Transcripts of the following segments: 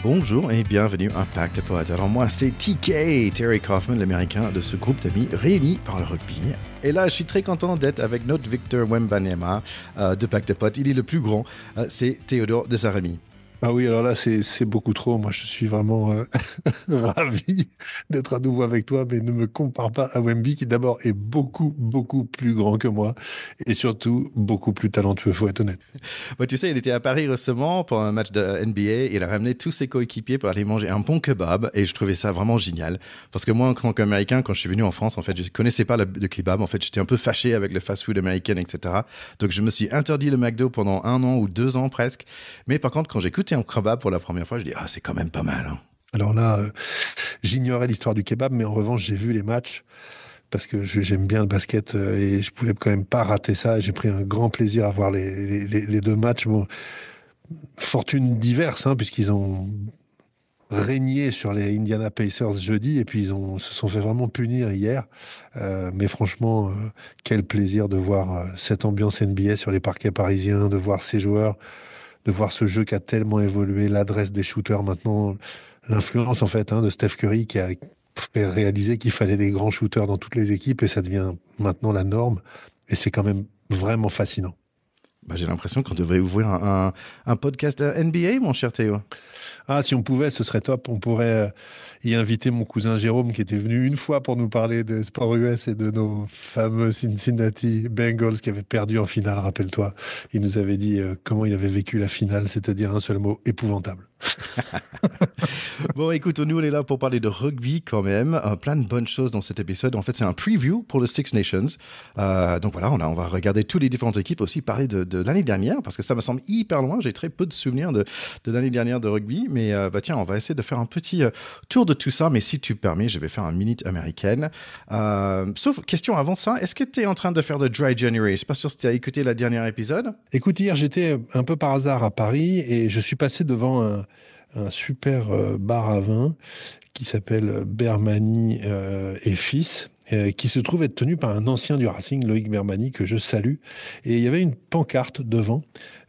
Bonjour et bienvenue à Pack de Potes. Alors moi c'est TK, Terry Kaufman, l'américain de ce groupe d'amis réunis par le rugby. Et là je suis très content d'être avec notre Victor Wembanyama de Pack de Potes. Il est le plus grand, c'est Théodore de Saint-Rémy. Ah oui, alors là, c'est beaucoup trop. Moi, je suis vraiment ravi d'être à nouveau avec toi, mais ne me compare pas à Wemby, qui d'abord est beaucoup, beaucoup plus grand que moi, et surtout beaucoup plus talentueux, faut être honnête. Ouais, tu sais, il était à Paris récemment pour un match de NBA. Il a ramené tous ses coéquipiers pour aller manger un bon kebab et je trouvais ça vraiment génial. Parce que moi, en tant qu'Américain, quand je suis venu en France, en fait, je connaissais pas le kebab. En fait, j'étais un peu fâché avec le fast-food américain, etc. Donc, je me suis interdit le McDo pendant 1 an ou 2 ans presque. Mais par contre, quand j'ai goûté un kebab pour la première fois, je dis, ah, c'est quand même pas mal, hein. Alors là, j'ignorais l'histoire du kebab, mais en revanche, j'ai vu les matchs parce que j'aime bien le basket et je pouvais quand même pas rater ça. J'ai pris un grand plaisir à voir les deux matchs. Bon, fortune diverse, hein, puisqu'ils ont régné sur les Indiana Pacers jeudi et puis se sont fait vraiment punir hier. Mais franchement, quel plaisir de voir cette ambiance NBA sur les parquets parisiens, de voir ces joueurs, de voir ce jeu qui a tellement évolué, l'adresse des shooters maintenant, l'influence en fait de Steph Curry qui a fait réaliser qu'il fallait des grands shooters dans toutes les équipes et ça devient maintenant la norme. Et c'est quand même vraiment fascinant. Bah, j'ai l'impression qu'on devrait ouvrir un podcast NBA, mon cher Théo. Ah, si on pouvait, ce serait top. On pourrait y inviter mon cousin Jérôme qui était venu une fois pour nous parler de sport US et de nos fameux Cincinnati Bengals qui avaient perdu en finale, rappelle-toi. Il nous avait dit comment il avait vécu la finale, c'est-à-dire un seul mot, épouvantable. Bon, écoute, nous, on est là pour parler de rugby quand même. Plein de bonnes choses dans cet épisode. En fait, c'est un preview pour le Six Nations. Donc voilà, on va regarder toutes les différentes équipes, aussi parler de l'année dernière, parce que ça me semble hyper loin. J'ai très peu de souvenirs de l'année dernière de rugby. Mais tiens, on va essayer de faire un petit tour de tout ça. Mais si tu permets, je vais faire un minute américaine. Sauf, question avant ça, est-ce que tu es en train de faire de Dry January? Je ne suis pas sûr si tu as écouté le dernier épisode. Écoute, hier, j'étais un peu par hasard à Paris et je suis passé devant un super bar à vin qui s'appelle Bermani et Fils, qui se trouve être tenu par un ancien du Racing, Loïc Bermani, que je salue. Et il y avait une pancarte devant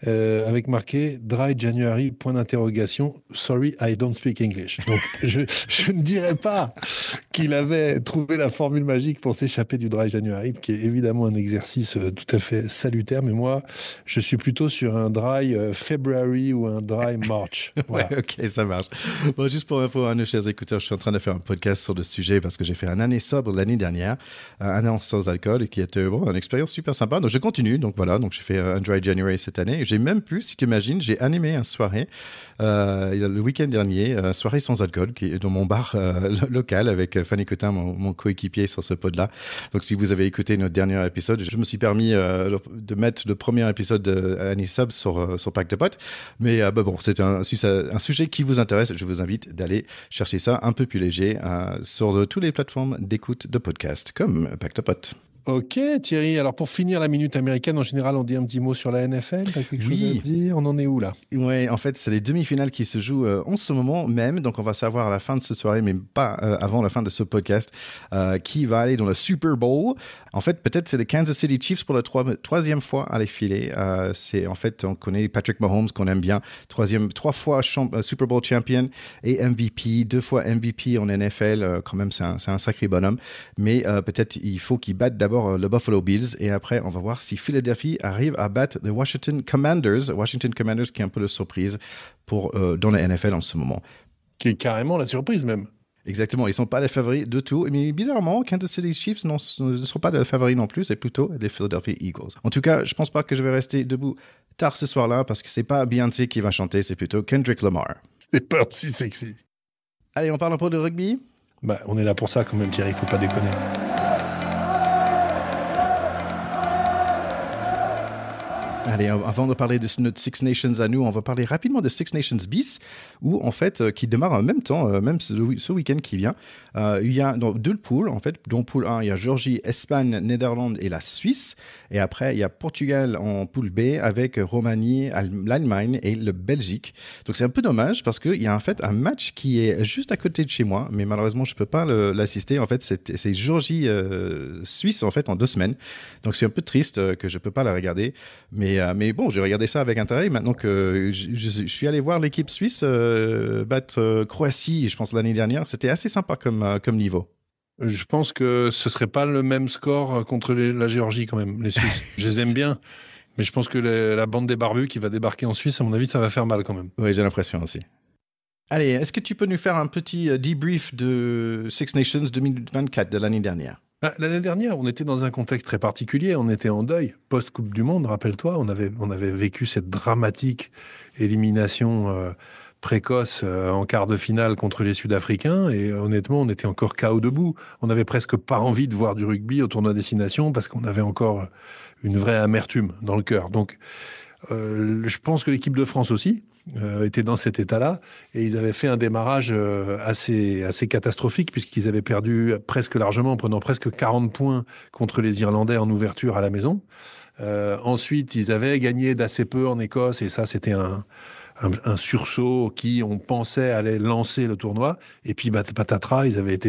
avec marqué Dry January, point d'interrogation, sorry, I don't speak English. Donc je ne dirais pas qu'il avait trouvé la formule magique pour s'échapper du Dry January, qui est évidemment un exercice tout à fait salutaire, mais moi, je suis plutôt sur un Dry February ou un Dry March. Voilà. Ouais, ok, ça marche. Bon, juste pour info à nos chers écouteurs, je suis en train de faire un podcast sur le sujet parce que j'ai fait un année sobre l'année dernière, un an sans alcool, et qui était une expérience super sympa. Donc je continue, donc voilà, donc j'ai fait un Dry January cette année. J'ai même plus, si tu imagines, j'ai animé une soirée le week-end dernier, soirée sans alcool, qui est dans mon bar local avec Fanny Cotin, mon coéquipier sur ce pod-là. Donc si vous avez écouté notre dernier épisode, je me suis permis de mettre le premier épisode d'année sub sur Pack de Potes. Mais bon, si c'est un sujet qui vous intéresse, je vous invite d'aller chercher ça un peu plus léger sur toutes les plateformes d'écoute de podcast, comme Pack de Potes. Ok Thierry, alors pour finir la minute américaine, en général on dit un petit mot sur la NFL, t'as quelque chose à dire? On en est où là? Ouais, en fait, c'est les demi-finales qui se jouent en ce moment même, donc on va savoir à la fin de cette soirée, mais pas avant la fin de ce podcast, qui va aller dans le Super Bowl. En fait, peut-être c'est les Kansas City Chiefs pour la troisième fois à l'effilée. En fait, on connaît Patrick Mahomes, qu'on aime bien, 3 fois Super Bowl champion et MVP, 2 fois MVP en NFL, quand même c'est un sacré bonhomme, mais peut-être il faut qu'il batte d'abord le Buffalo Bills et après on va voir si Philadelphie arrive à battre les Washington Commanders qui est un peu de surprise dans la NFL en ce moment. Qui est carrément la surprise même. Exactement, ils ne sont pas les favoris de tout, mais bizarrement, Kansas City Chiefs ne sont pas les favoris non plus, c'est plutôt les Philadelphia Eagles. En tout cas, je ne pense pas que je vais rester debout tard ce soir-là parce que ce n'est pas Beyoncé qui va chanter, c'est plutôt Kendrick Lamar. C'est pas aussi sexy. Allez, on parle un peu de rugby. On est là pour ça quand même Thierry, il ne faut pas déconner. Allez, avant de parler de notre Six Nations à nous, on va parler rapidement de Six Nations bis, où en fait, qui démarre en même temps, même ce week-end qui vient. Il y a dans 2 poules, en fait. Dans poule 1, il y a Géorgie, Espagne, Néderlande et la Suisse. Et après, il y a Portugal en poule B avec Roumanie, l'Allemagne et le Belgique. Donc c'est un peu dommage parce qu'il y a en fait un match qui est juste à côté de chez moi, mais malheureusement, je ne peux pas l'assister. En fait, c'est Géorgie-Suisse en fait en 2 semaines. Donc c'est un peu triste que je ne peux pas la regarder. Mais Mais bon, j'ai regardé ça avec intérêt. Maintenant que je suis allé voir l'équipe suisse battre Croatie, je pense l'année dernière, c'était assez sympa comme niveau. Je pense que ce serait pas le même score contre la Géorgie quand même, les Suisses. Je les aime bien, mais je pense que la bande des barbus qui va débarquer en Suisse, à mon avis, ça va faire mal quand même. Oui, j'ai l'impression aussi. Allez, est-ce que tu peux nous faire un petit debrief de Six Nations 2024 de l'année dernière? L'année dernière, on était dans un contexte très particulier. On était en deuil, post-Coupe du Monde, rappelle-toi. On avait vécu cette dramatique élimination précoce en quart de finale contre les Sud-Africains. Et honnêtement, on était encore KO debout. On n'avait presque pas envie de voir du rugby au tournoi Destination parce qu'on avait encore une vraie amertume dans le cœur. Donc, je pense que l'équipe de France aussi était dans cet état-là et ils avaient fait un démarrage assez catastrophique puisqu'ils avaient perdu presque largement en prenant presque 40 points contre les Irlandais en ouverture à la maison. Ensuite, ils avaient gagné d'assez peu en Écosse et ça, c'était un sursaut qui, on pensait, allait lancer le tournoi. Et puis, patatras, ils avaient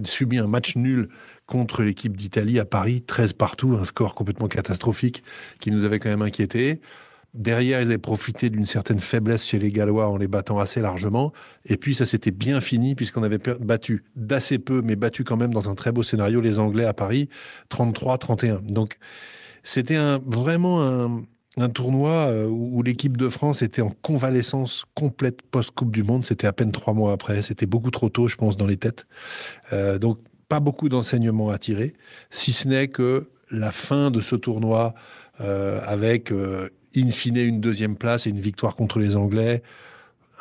subi un match nul contre l'équipe d'Italie à Paris, 13 partout, un score complètement catastrophique qui nous avait quand même inquiétés. Derrière, ils avaient profité d'une certaine faiblesse chez les Gallois en les battant assez largement. Et puis, ça s'était bien fini puisqu'on avait battu d'assez peu, mais battu quand même dans un très beau scénario, les Anglais à Paris, 33-31. Donc, c'était vraiment un tournoi où l'équipe de France était en convalescence complète post-Coupe du Monde. C'était à peine 3 mois après. C'était beaucoup trop tôt, je pense, dans les têtes. Donc, pas beaucoup d'enseignements à tirer, si ce n'est que la fin de ce tournoi avec in fine une deuxième place et une victoire contre les Anglais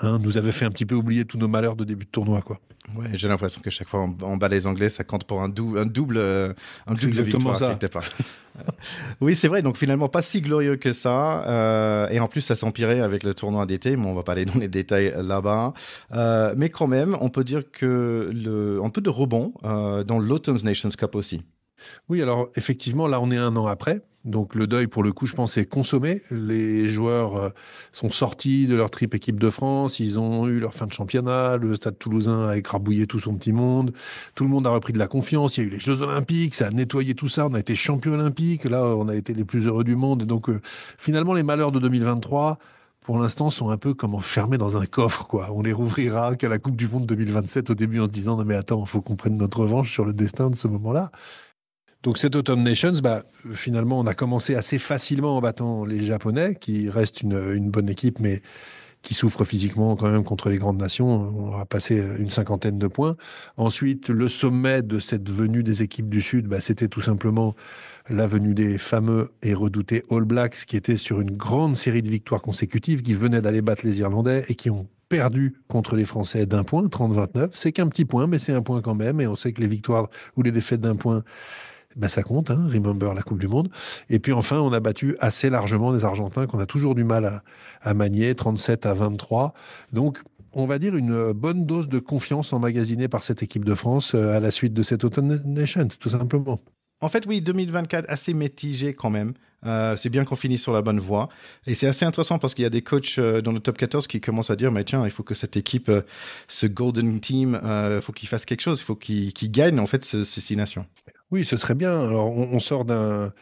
nous avait fait un petit peu oublier tous nos malheurs de début de tournoi, quoi. Ouais, j'ai l'impression que chaque fois on bat les Anglais, ça compte pour un double victoire ça. quelque part. Oui, c'est vrai. Donc finalement, pas si glorieux que ça. Et en plus, ça s'empirait avec le tournoi d'été. Mais on va pas aller dans les détails là-bas. Mais quand même, on peut dire que un peu de rebond dans l'Autumn Nations Cup aussi. Oui, alors effectivement, là, on est un an après. Donc le deuil, pour le coup, je pense, est consommé. Les joueurs sont sortis de leur trip équipe de France. Ils ont eu leur fin de championnat. Le Stade Toulousain a écrabouillé tout son petit monde. Tout le monde a repris de la confiance. Il y a eu les Jeux Olympiques. Ça a nettoyé tout ça. On a été champion olympique. Là, on a été les plus heureux du monde. Et donc, finalement, les malheurs de 2023... pour l'instant, sont un peu comme enfermés dans un coffre, quoi. On les rouvrira qu'à la Coupe du Monde 2027 au début en se disant, non mais attends, il faut qu'on prenne notre revanche sur le destin de ce moment-là. Donc cette Autumn Nations, finalement, on a commencé assez facilement en battant les Japonais, qui restent une bonne équipe, mais qui souffrent physiquement quand même contre les grandes nations. On a passé une 50aine de points. Ensuite, le sommet de cette venue des équipes du Sud, c'était tout simplement la venue des fameux et redoutés All Blacks, qui étaient sur une grande série de victoires consécutives, qui venaient d'aller battre les Irlandais et qui ont perdu contre les Français d'un point, 30-29. C'est qu'un petit point, mais c'est un point quand même. Et on sait que les victoires ou les défaites d'un point, ça compte, hein, remember la Coupe du Monde. Et puis enfin, on a battu assez largement des Argentins qu'on a toujours du mal à manier, 37-23. Donc, on va dire une bonne dose de confiance emmagasinée par cette équipe de France à la suite de cette Autumn Nations, tout simplement. En fait, oui, 2024, assez mitigé quand même. C'est bien qu'on finisse sur la bonne voie. Et c'est assez intéressant parce qu'il y a des coachs dans le top 14 qui commencent à dire, mais tiens, il faut que cette équipe, ce Golden Team, il faut qu'il fasse quelque chose, il faut qu'il gagne en fait ces 6 nations. Oui, ce serait bien. Alors, on sort d'un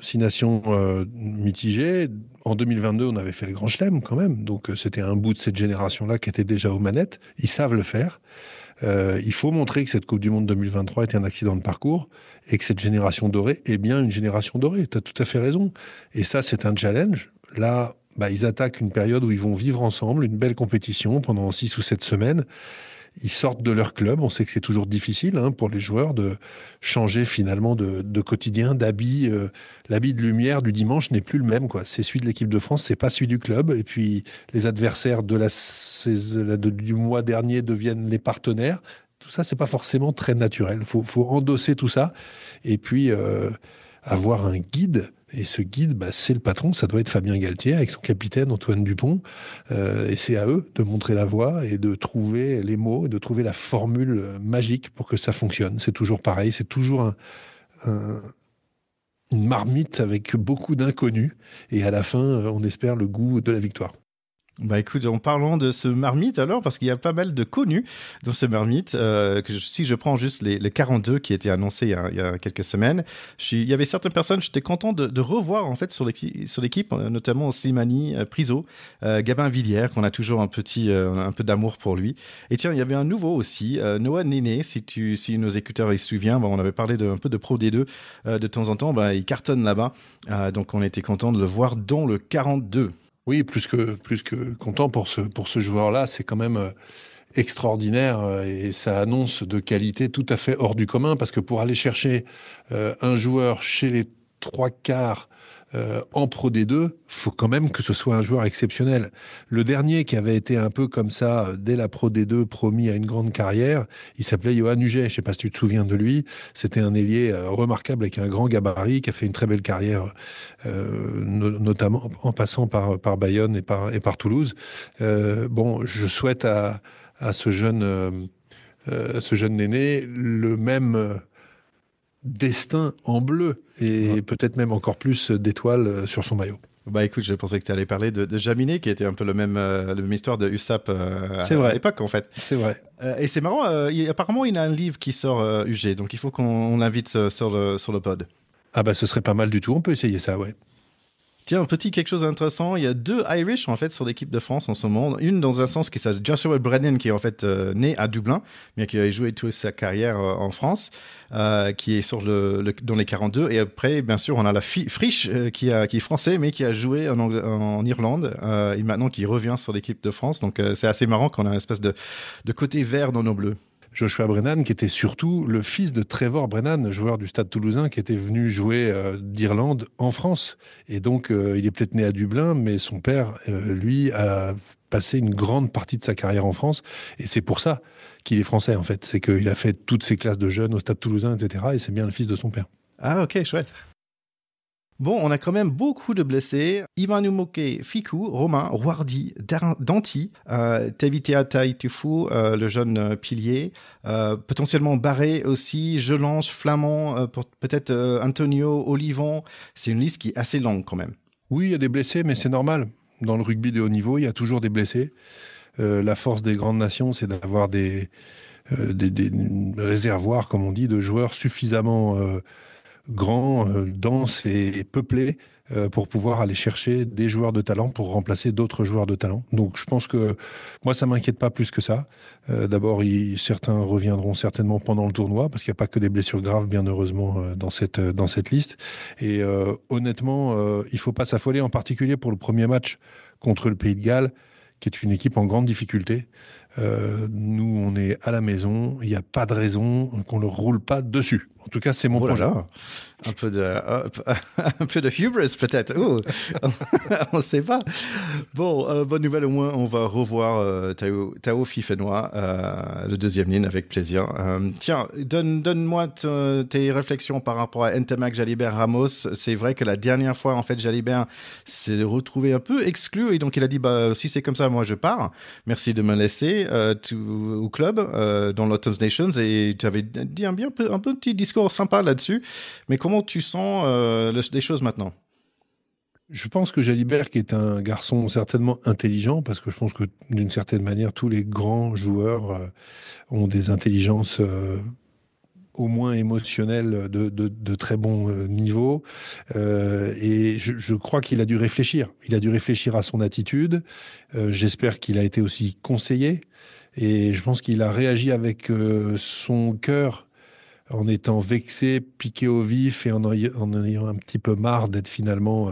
6 nations mitigées. En 2022, on avait fait le Grand Chelem quand même. Donc, c'était un bout de cette génération-là qui était déjà aux manettes. Ils savent le faire. Il faut montrer que cette Coupe du Monde 2023 était un accident de parcours et que cette génération dorée est bien une génération dorée. Tu as tout à fait raison. Et ça, c'est un challenge. Là, ils attaquent une période où ils vont vivre ensemble, une belle compétition pendant 6 ou 7 semaines. Ils sortent de leur club. On sait que c'est toujours difficile pour les joueurs de changer finalement de quotidien, d'habit. L'habit de lumière du dimanche n'est plus le même, quoi. C'est celui de l'équipe de France, c'est pas celui du club. Et puis les adversaires du mois dernier deviennent les partenaires. Tout ça, c'est pas forcément très naturel. Faut endosser tout ça et puis avoir un guide. Et ce guide, c'est le patron, ça doit être Fabien Galtier avec son capitaine Antoine Dupont. Et c'est à eux de montrer la voie et de trouver les mots et de trouver la formule magique pour que ça fonctionne. C'est toujours pareil, c'est toujours une marmite avec beaucoup d'inconnus. Et à la fin, on espère le goût de la victoire. Bah écoute, en parlant de ce marmite alors, parce qu'il y a pas mal de connus dans ce marmite, si je prends juste les 42 qui étaient annoncés il y a quelques semaines, il y avait certaines personnes, j'étais content de revoir en fait sur l'équipe, notamment Slimani, Priso, Gabin Villière, qu'on a toujours un peu d'amour pour lui. Et tiens, il y avait un nouveau aussi, Noah Néné, si nos écouteurs y se souviennent, bah, on avait parlé un peu de Pro D2 de temps en temps, bah, il cartonne là-bas, donc on était content de le voir dans le 42. Oui, plus que content pour ce joueur-là, c'est quand même extraordinaire et ça annonce de qualité tout à fait hors du commun parce que pour aller chercher un joueur chez les trois quarts en Pro D2, faut quand même que ce soit un joueur exceptionnel. Le dernier qui avait été un peu comme ça dès la Pro D2 promis à une grande carrière, il s'appelait Johan Huget. Je sais pas si tu te souviens de lui. C'était un ailier remarquable avec un grand gabarit qui a fait une très belle carrière, notamment en passant par Bayonne et par Toulouse. Bon, je souhaite à ce jeune néné le même destin en bleu Ouais. et peut-être même encore plus d'étoiles sur son maillot. Bah écoute, je pensais que tu allais parler de Jaminet, qui était un peu la même histoire de USAP C'est à vrai, l'époque en fait. c'est vrai. Et c'est marrant, apparemment il a un livre qui sort UG, donc il faut qu'on l'invite sur le pod. Ah bah ce serait pas mal du tout, on peut essayer ça, ouais. Tiens, quelque chose d'intéressant, il y a deux Irish en fait sur l'équipe de France en ce moment. Une dans un sens qui s'appelle Joshua Brennan qui est en fait né à Dublin, mais qui a joué toute sa carrière en France, qui est dans les 42. Et après, bien sûr, on a la Frisch qui est français, mais qui a joué en Irlande et maintenant qui revient sur l'équipe de France. Donc c'est assez marrant qu'on a une espèce de côté vert dans nos bleus. Joshua Brennan, qui était surtout le fils de Trevor Brennan, joueur du Stade Toulousain, qui était venu jouer d'Irlande en France. Et donc, il est peut-être né à Dublin, mais son père, lui, a passé une grande partie de sa carrière en France. Et c'est pour ça qu'il est français, en fait. C'est qu'il a fait toutes ses classes de jeunes au Stade Toulousain, etc. Et c'est bien le fils de son père. Ah ok, chouette. Bon, on a quand même beaucoup de blessés. Ivan Umoke, Fikou, Romain, Wardi, Danti, Tevitea Taitufu, le jeune pilier, potentiellement Barré aussi, Gelange, Flamand, peut-être Antonio, Olivon. C'est une liste qui est assez longue quand même. Oui, il y a des blessés, mais c'est normal. Dans le rugby de haut niveau, il y a toujours des blessés. La force des grandes nations, c'est d'avoir des réservoirs, comme on dit, de joueurs suffisamment grands, denses et peuplés pour pouvoir aller chercher des joueurs de talent pour remplacer d'autres joueurs de talent. Donc je pense que moi, ça m'inquiète pas plus que ça. D'abord, certains reviendront certainement pendant le tournoi parce qu'il n'y a pas que des blessures graves, bien heureusement, dans cette liste. Et honnêtement, il faut pas s'affoler, en particulier pour le premier match contre le Pays de Galles, qui est une équipe en grande difficulté. Nous, on est à la maison, il n'y a pas de raison qu'on ne leur roule pas dessus. En tout cas, c'est mon Oh là projet. là, un peu un peu de hubris peut-être. Oh, on ne sait pas. Bon, bonne nouvelle au moins, on va revoir Tao Fifenois, le deuxième ligne, avec plaisir. Tiens, donne-moi tes réflexions par rapport à Ntamak Jalibert Ramos. C'est vrai que la dernière fois, en fait, Jalibert s'est retrouvé un peu exclu et donc il a dit, bah, si c'est comme ça, moi je pars. Merci de me laisser au club, dans l'Autumn Nations, et tu avais dit un petit discours sympa là-dessus. Mais comment tu sens les choses maintenant? Je pense que Jalibert, qui est un garçon certainement intelligent, parce que je pense que d'une certaine manière, tous les grands joueurs ont des intelligences au moins émotionnelles de très bon niveau. Et je crois qu'il a dû réfléchir. Il a dû réfléchir à son attitude. J'espère qu'il a été aussi conseillé. Et je pense qu'il a réagi avec son cœur en étant vexé, piqué au vif et en ayant un petit peu marre d'être finalement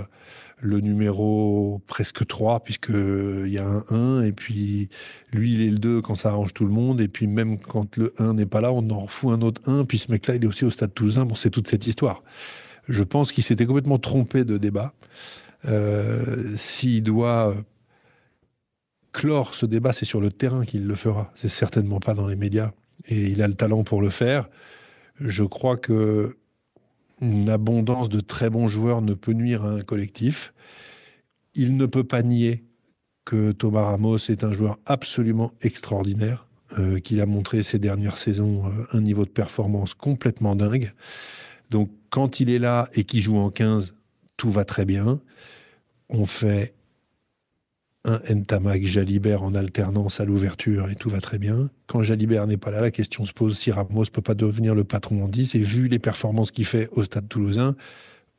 le numéro presque 3, puisqu'il y a un 1, et puis lui, il est le 2 quand ça arrange tout le monde, et puis même quand le 1 n'est pas là, on en refout un autre 1, puis ce mec-là, il est aussi au Stade Toulousain. Bon, c'est toute cette histoire. Je pense qu'il s'était complètement trompé de débat. S'il doit clore ce débat, c'est sur le terrain qu'il le fera. C'est certainement pas dans les médias. Et il a le talent pour le faire. Je crois que une abondance de très bons joueurs ne peut nuire à un collectif. Il ne peut pas nier que Thomas Ramos est un joueur absolument extraordinaire, qu'il a montré ces dernières saisons un niveau de performance complètement dingue. Donc quand il est là et qu'il joue en 15, tout va très bien. On fait un Ntamak Jalibert en alternance à l'ouverture et tout va très bien. Quand Jalibert n'est pas là, la question se pose si Ramos peut pas devenir le patron en 10. Et vu les performances qu'il fait au Stade Toulousain,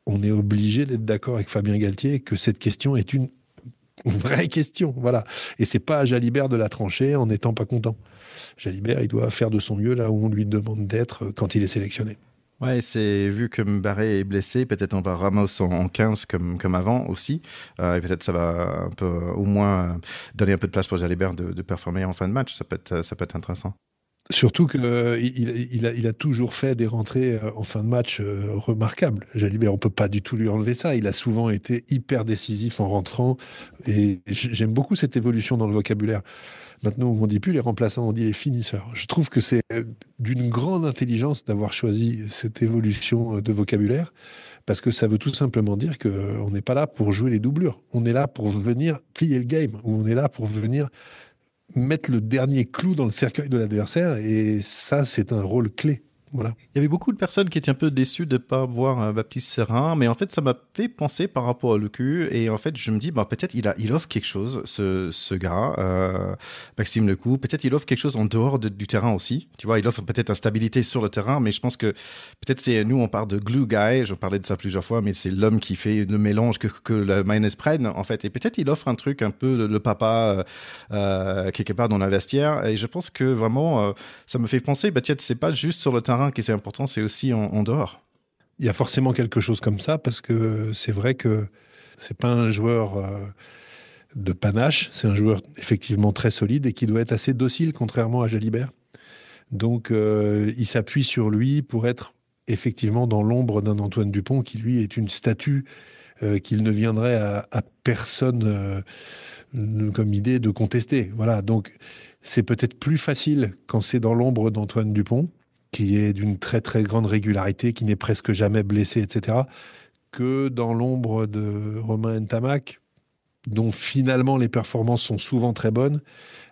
on est obligé d'être d'accord avec Fabien Galtier que cette question est une vraie question. Voilà. Et c'est pas à Jalibert de la trancher en n'étant pas content. Jalibert, il doit faire de son mieux là où on lui demande d'être quand il est sélectionné. Ouais, c'est vu que Mbarré est blessé, peut-être on va Ramos en 15 comme avant aussi. Et peut-être ça va un peu, au moins, donner un peu de place pour Jalibert de performer en fin de match. Ça peut être intéressant. Surtout qu'il il a toujours fait des rentrées en fin de match remarquables. Jalibert, on peut pas du tout lui enlever ça. Il a souvent été hyper décisif en rentrant. Et j'aime beaucoup cette évolution dans le vocabulaire. Maintenant, on ne dit plus les remplaçants, on dit les finisseurs. Je trouve que c'est d'une grande intelligence d'avoir choisi cette évolution de vocabulaire, parce que ça veut tout simplement dire qu'on n'est pas là pour jouer les doublures. On est là pour venir plier le game, ou on est là pour venir mettre le dernier clou dans le cercueil de l'adversaire, et ça, c'est un rôle clé. Voilà. Il y avait beaucoup de personnes qui étaient un peu déçues de ne pas voir Baptiste Serin, mais en fait, ça m'a fait penser par rapport à Lecu. Et en fait, je me dis, bah, peut-être il offre quelque chose, ce gars, Maxime Lecu. Peut-être il offre quelque chose en dehors du terrain aussi. Tu vois, il offre peut-être une stabilité sur le terrain, mais je pense que peut-être nous, on parle de glue guy. Je parlais de ça plusieurs fois, mais c'est l'homme qui fait le mélange que la mayonnaise prenne, en fait. Et peut-être il offre un truc un peu le papa quelque part dans la vestiaire. Et je pense que vraiment, ça me fait penser, bah, tiens, c'est pas juste sur le terrain qui c'est important, c'est aussi en dehors. Il y a forcément quelque chose comme ça, parce que c'est vrai que c'est pas un joueur de panache, c'est un joueur effectivement très solide et qui doit être assez docile, contrairement à Jalibert. Donc, il s'appuie sur lui pour être effectivement dans l'ombre d'un Antoine Dupont qui, lui, est une statue qu'il ne viendrait à personne comme idée de contester. Voilà, donc c'est peut-être plus facile quand c'est dans l'ombre d'Antoine Dupont, qui est d'une très très grande régularité, qui n'est presque jamais blessé, etc., que dans l'ombre de Romain Ntamak, dont finalement les performances sont souvent très bonnes,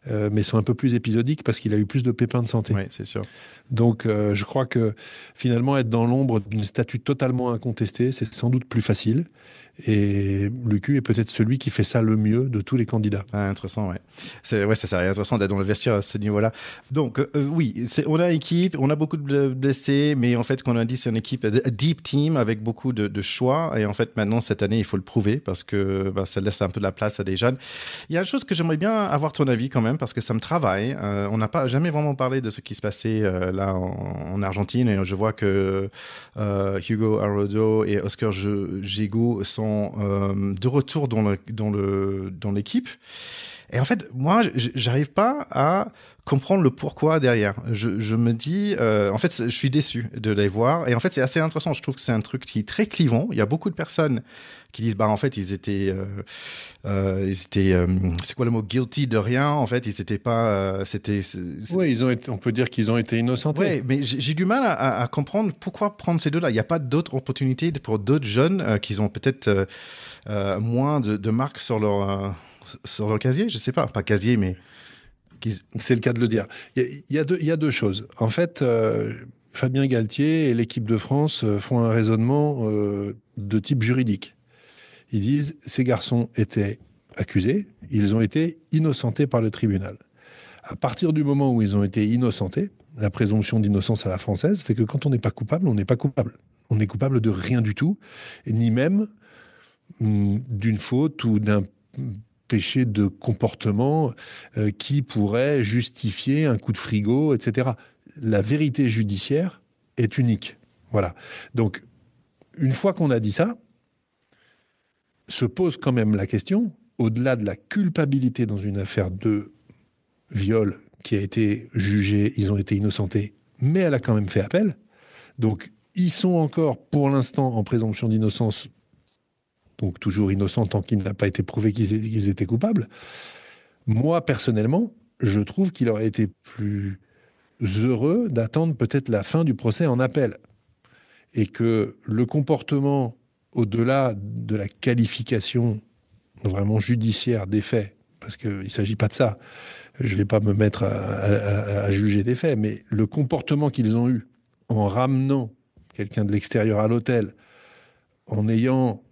mais sont un peu plus épisodiques parce qu'il a eu plus de pépins de santé. Oui, c'est sûr. Donc, je crois que finalement, être dans l'ombre d'une statue totalement incontestée, c'est sans doute plus facile. Et Lucu est peut-être celui qui fait ça le mieux de tous les candidats. Ah, intéressant, ouais. C'est ça, intéressant d'être dans le vestiaire à ce niveau-là. Donc, oui, on a une équipe, on a beaucoup de blessés, mais en fait, comme on a dit, c'est une équipe, a deep team avec beaucoup de choix. Et en fait, maintenant, cette année, il faut le prouver parce que bah, ça laisse un peu de la place à des jeunes. Il y a une chose que j'aimerais bien avoir ton avis quand même, parce que ça me travaille. On n'a pas jamais vraiment parlé de ce qui se passait là en Argentine. Et je vois que Hugo Arrodo et Oscar Gigot sont de retour dans l'équipe. Et en fait, moi, j'arrive pas à comprendre le pourquoi derrière. Je me dis, en fait, je suis déçu de les voir. Et en fait, c'est assez intéressant. Je trouve que c'est un truc qui est très clivant. Il y a beaucoup de personnes qui disent, bah, en fait, ils étaient c'est quoi le mot, guilty de rien. En fait, ils étaient pas, Oui, on peut dire qu'ils ont été innocentés. Ouais, mais j'ai du mal à comprendre pourquoi prendre ces deux-là. Il n'y a pas d'autres opportunités pour d'autres jeunes qui ont peut-être moins de marques sur leur casier. Je sais pas casier, mais C'est le cas de le dire. Il y a deux choses. En fait, Fabien Galtier et l'équipe de France font un raisonnement de type juridique. Ils disent, ces garçons étaient accusés, ils ont été innocentés par le tribunal. À partir du moment où ils ont été innocentés, la présomption d'innocence à la française fait que quand on n'est pas coupable, on n'est pas coupable. On n'est coupable de rien du tout, et ni même d'une faute ou d'un péché de comportement qui pourrait justifier un coup de frigo, etc. La vérité judiciaire est unique. Voilà. Donc, une fois qu'on a dit ça, se pose quand même la question, au-delà de la culpabilité dans une affaire de viol qui a été jugée, ils ont été innocentés, mais elle a quand même fait appel. Donc, ils sont encore, pour l'instant, en présomption d'innocence, donc toujours innocents tant qu'il n'a pas été prouvé qu'ils étaient coupables. Moi, personnellement, je trouve qu'il aurait été plus heureux d'attendre peut-être la fin du procès en appel. Et que le comportement, au-delà de la qualification vraiment judiciaire des faits, parce qu'il ne s'agit pas de ça, je ne vais pas me mettre à juger des faits, mais le comportement qu'ils ont eu en ramenant quelqu'un de l'extérieur à l'hôtel, en ayant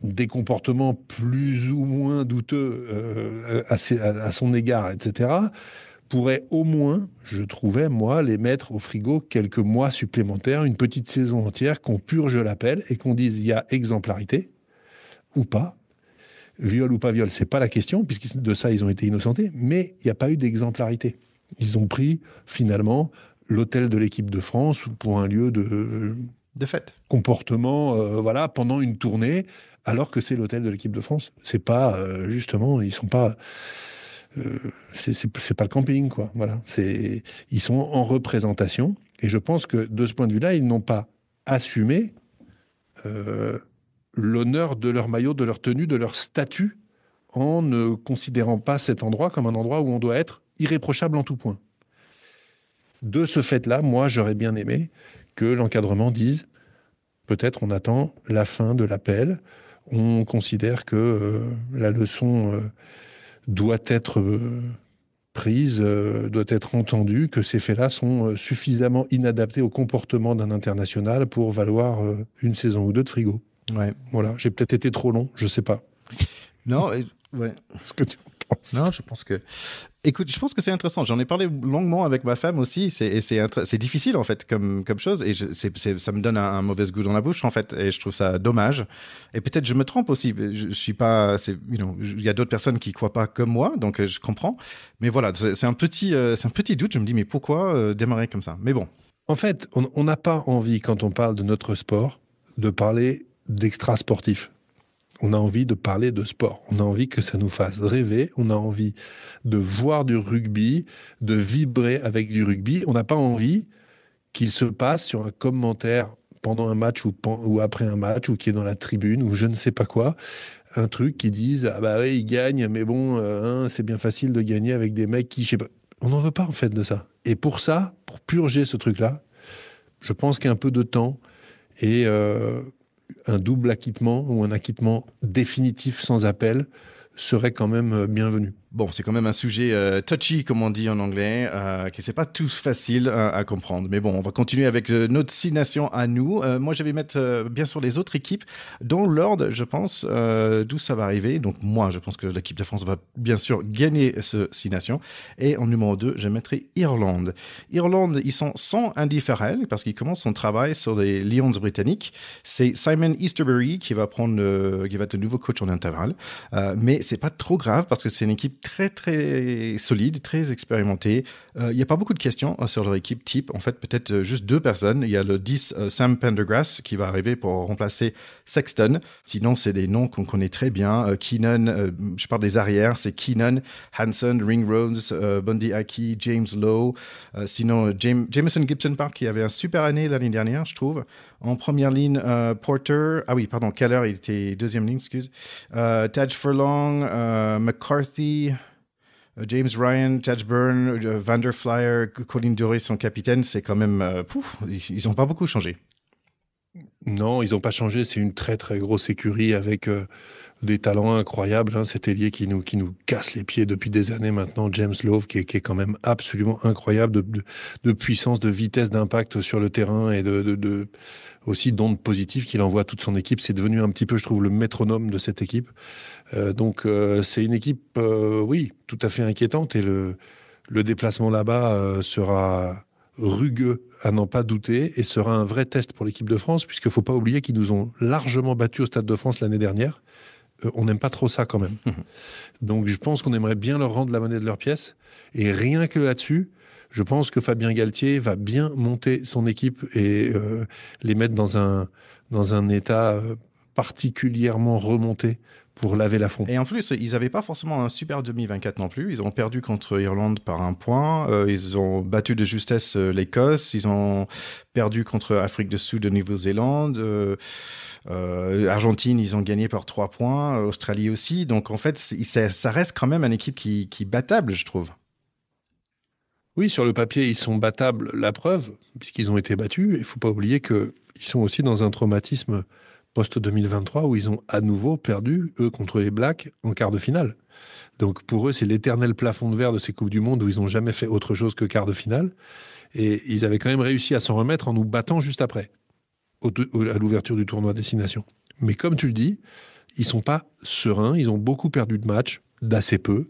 des comportements plus ou moins douteux à son égard, etc., pourrait au moins, je trouvais, moi, les mettre au frigo quelques mois supplémentaires, une petite saison entière, qu'on purge l'appel et qu'on dise il y a exemplarité ou pas. Viol ou pas viol, c'est pas la question, puisque de ça, ils ont été innocentés, mais il n'y a pas eu d'exemplarité. Ils ont pris, finalement, l'hôtel de l'équipe de France pour un lieu De fait. comportement, voilà, pendant une tournée, alors que c'est l'hôtel de l'équipe de France. C'est pas, justement, ils sont pas... c'est pas le camping, quoi. Voilà. Ils sont en représentation, et je pense que, de ce point de vue-là, ils n'ont pas assumé euh, l'honneur de leur maillot, de leur tenue, de leur statut, en ne considérant pas cet endroit comme un endroit où on doit être irréprochable en tout point. De ce fait-là, moi, j'aurais bien aimé que l'encadrement dise, peut-être on attend la fin de l'appel, on considère que la leçon doit être prise, doit être entendue, que ces faits-là sont suffisamment inadaptés au comportement d'un international pour valoir une saison ou deux de frigo. Ouais. Voilà, j'ai peut-être été trop long, je sais pas. Non, ouais. Ce que tu en penses. Non, je pense que. Écoute, je pense que c'est intéressant. J'en ai parlé longuement avec ma femme aussi. C'est difficile, en fait, comme chose. Et ça me donne un mauvais goût dans la bouche, en fait. Et je trouve ça dommage. Et peut-être je me trompe aussi. Je suis pas. Il y a d'autres personnes qui croient pas comme moi, donc je comprends. Mais voilà, c'est un petit doute. Je me dis, mais pourquoi démarrer comme ça? Mais bon. En fait, on n'a pas envie, quand on parle de notre sport, de parler d'extra-sportif. On a envie de parler de sport. On a envie que ça nous fasse rêver. On a envie de voir du rugby, de vibrer avec du rugby. On n'a pas envie qu'il se passe sur un commentaire pendant un match ou après un match ou qui est dans la tribune ou je ne sais pas quoi. Un truc qui dise ah bah ouais, il gagne, mais bon, c'est bien facile de gagner avec des mecs qui, je sais pas. On n'en veut pas en fait de ça. Et pour ça, pour purger ce truc-là, je pense qu'un peu de temps et un double acquittement ou un acquittement définitif sans appel serait quand même bienvenu. Bon, c'est quand même un sujet touchy, comme on dit en anglais, qui c'est pas tout facile à comprendre. Mais bon, on va continuer avec notre 6 nations à nous. Moi, je vais mettre bien sûr les autres équipes dans l'ordre, je pense, d'où ça va arriver. Donc moi, je pense que l'équipe de France va bien sûr gagner ce 6 nations. Et en numéro 2, je mettrai Irlande. Irlande, ils sont sans Andy Farrell parce qu'il commence son travail sur les Lions britanniques. C'est Simon Easterbury qui va être le nouveau coach en intervalle. Mais c'est pas trop grave parce que c'est une équipe très très solide, très expérimentée. Il n'y a pas beaucoup de questions sur leur équipe type. En fait, peut-être juste 2 personnes. Il y a le 10 Sam Pendergrass qui va arriver pour remplacer Sexton. Sinon, c'est des noms qu'on connaît très bien. Keenan, je parle des arrières, c'est Keenan, Hanson, Ringrose, Bundy Aki, James Lowe. Sinon, Jameson Gibson Park qui avait une super année l'année dernière, je trouve. En première ligne, Porter. Ah oui, pardon, Keller, il était deuxième ligne, excuse. Taj Furlong, McCarthy, James Ryan, Taj Byrne, Van der Flyer, Colin Dury, son capitaine. C'est quand même... ils n'ont pas beaucoup changé. Non, ils n'ont pas changé. C'est une très très grosse écurie avec des talents incroyables. Hein. Cet ailier qui nous casse les pieds depuis des années maintenant, James Lowe, qui est quand même absolument incroyable de puissance, de vitesse, d'impact sur le terrain et aussi d'ondes positives qu'il envoie à toute son équipe. C'est devenu un petit peu, je trouve, le métronome de cette équipe. Donc c'est une équipe, oui, tout à fait inquiétante et le déplacement là-bas sera rugueux à n'en pas douter et sera un vrai test pour l'équipe de France puisqu'il ne faut pas oublier qu'ils nous ont largement battus au Stade de France l'année dernière. On n'aime pas trop ça quand même. Donc je pense qu'on aimerait bien leur rendre la monnaie de leur pièce et rien que là-dessus, je pense que Fabien Galtier va bien monter son équipe et les mettre dans un état particulièrement remonté pour laver l'affront. Et en plus, ils n'avaient pas forcément un super 2024 non plus. Ils ont perdu contre Irlande par 1 point. Ils ont battu de justesse l'Écosse. Ils ont perdu contre Afrique du Sud et Nouvelle-Zélande. Argentine, ils ont gagné par 3 points. Australie aussi. Donc en fait, ça reste quand même une équipe qui battable, je trouve. Oui, sur le papier, ils sont battables, la preuve, puisqu'ils ont été battus. Il ne faut pas oublier qu'ils sont aussi dans un traumatisme post-2023 où ils ont à nouveau perdu, eux, contre les Blacks en quart de finale. Donc pour eux, c'est l'éternel plafond de verre de ces Coupes du Monde où ils n'ont jamais fait autre chose que quart de finale. Et ils avaient quand même réussi à s'en remettre en nous battant juste après, à l'ouverture du tournoi Destination. Mais comme tu le dis, Ils sont pas sereins, ils ont beaucoup perdu de matchs, d'assez peu.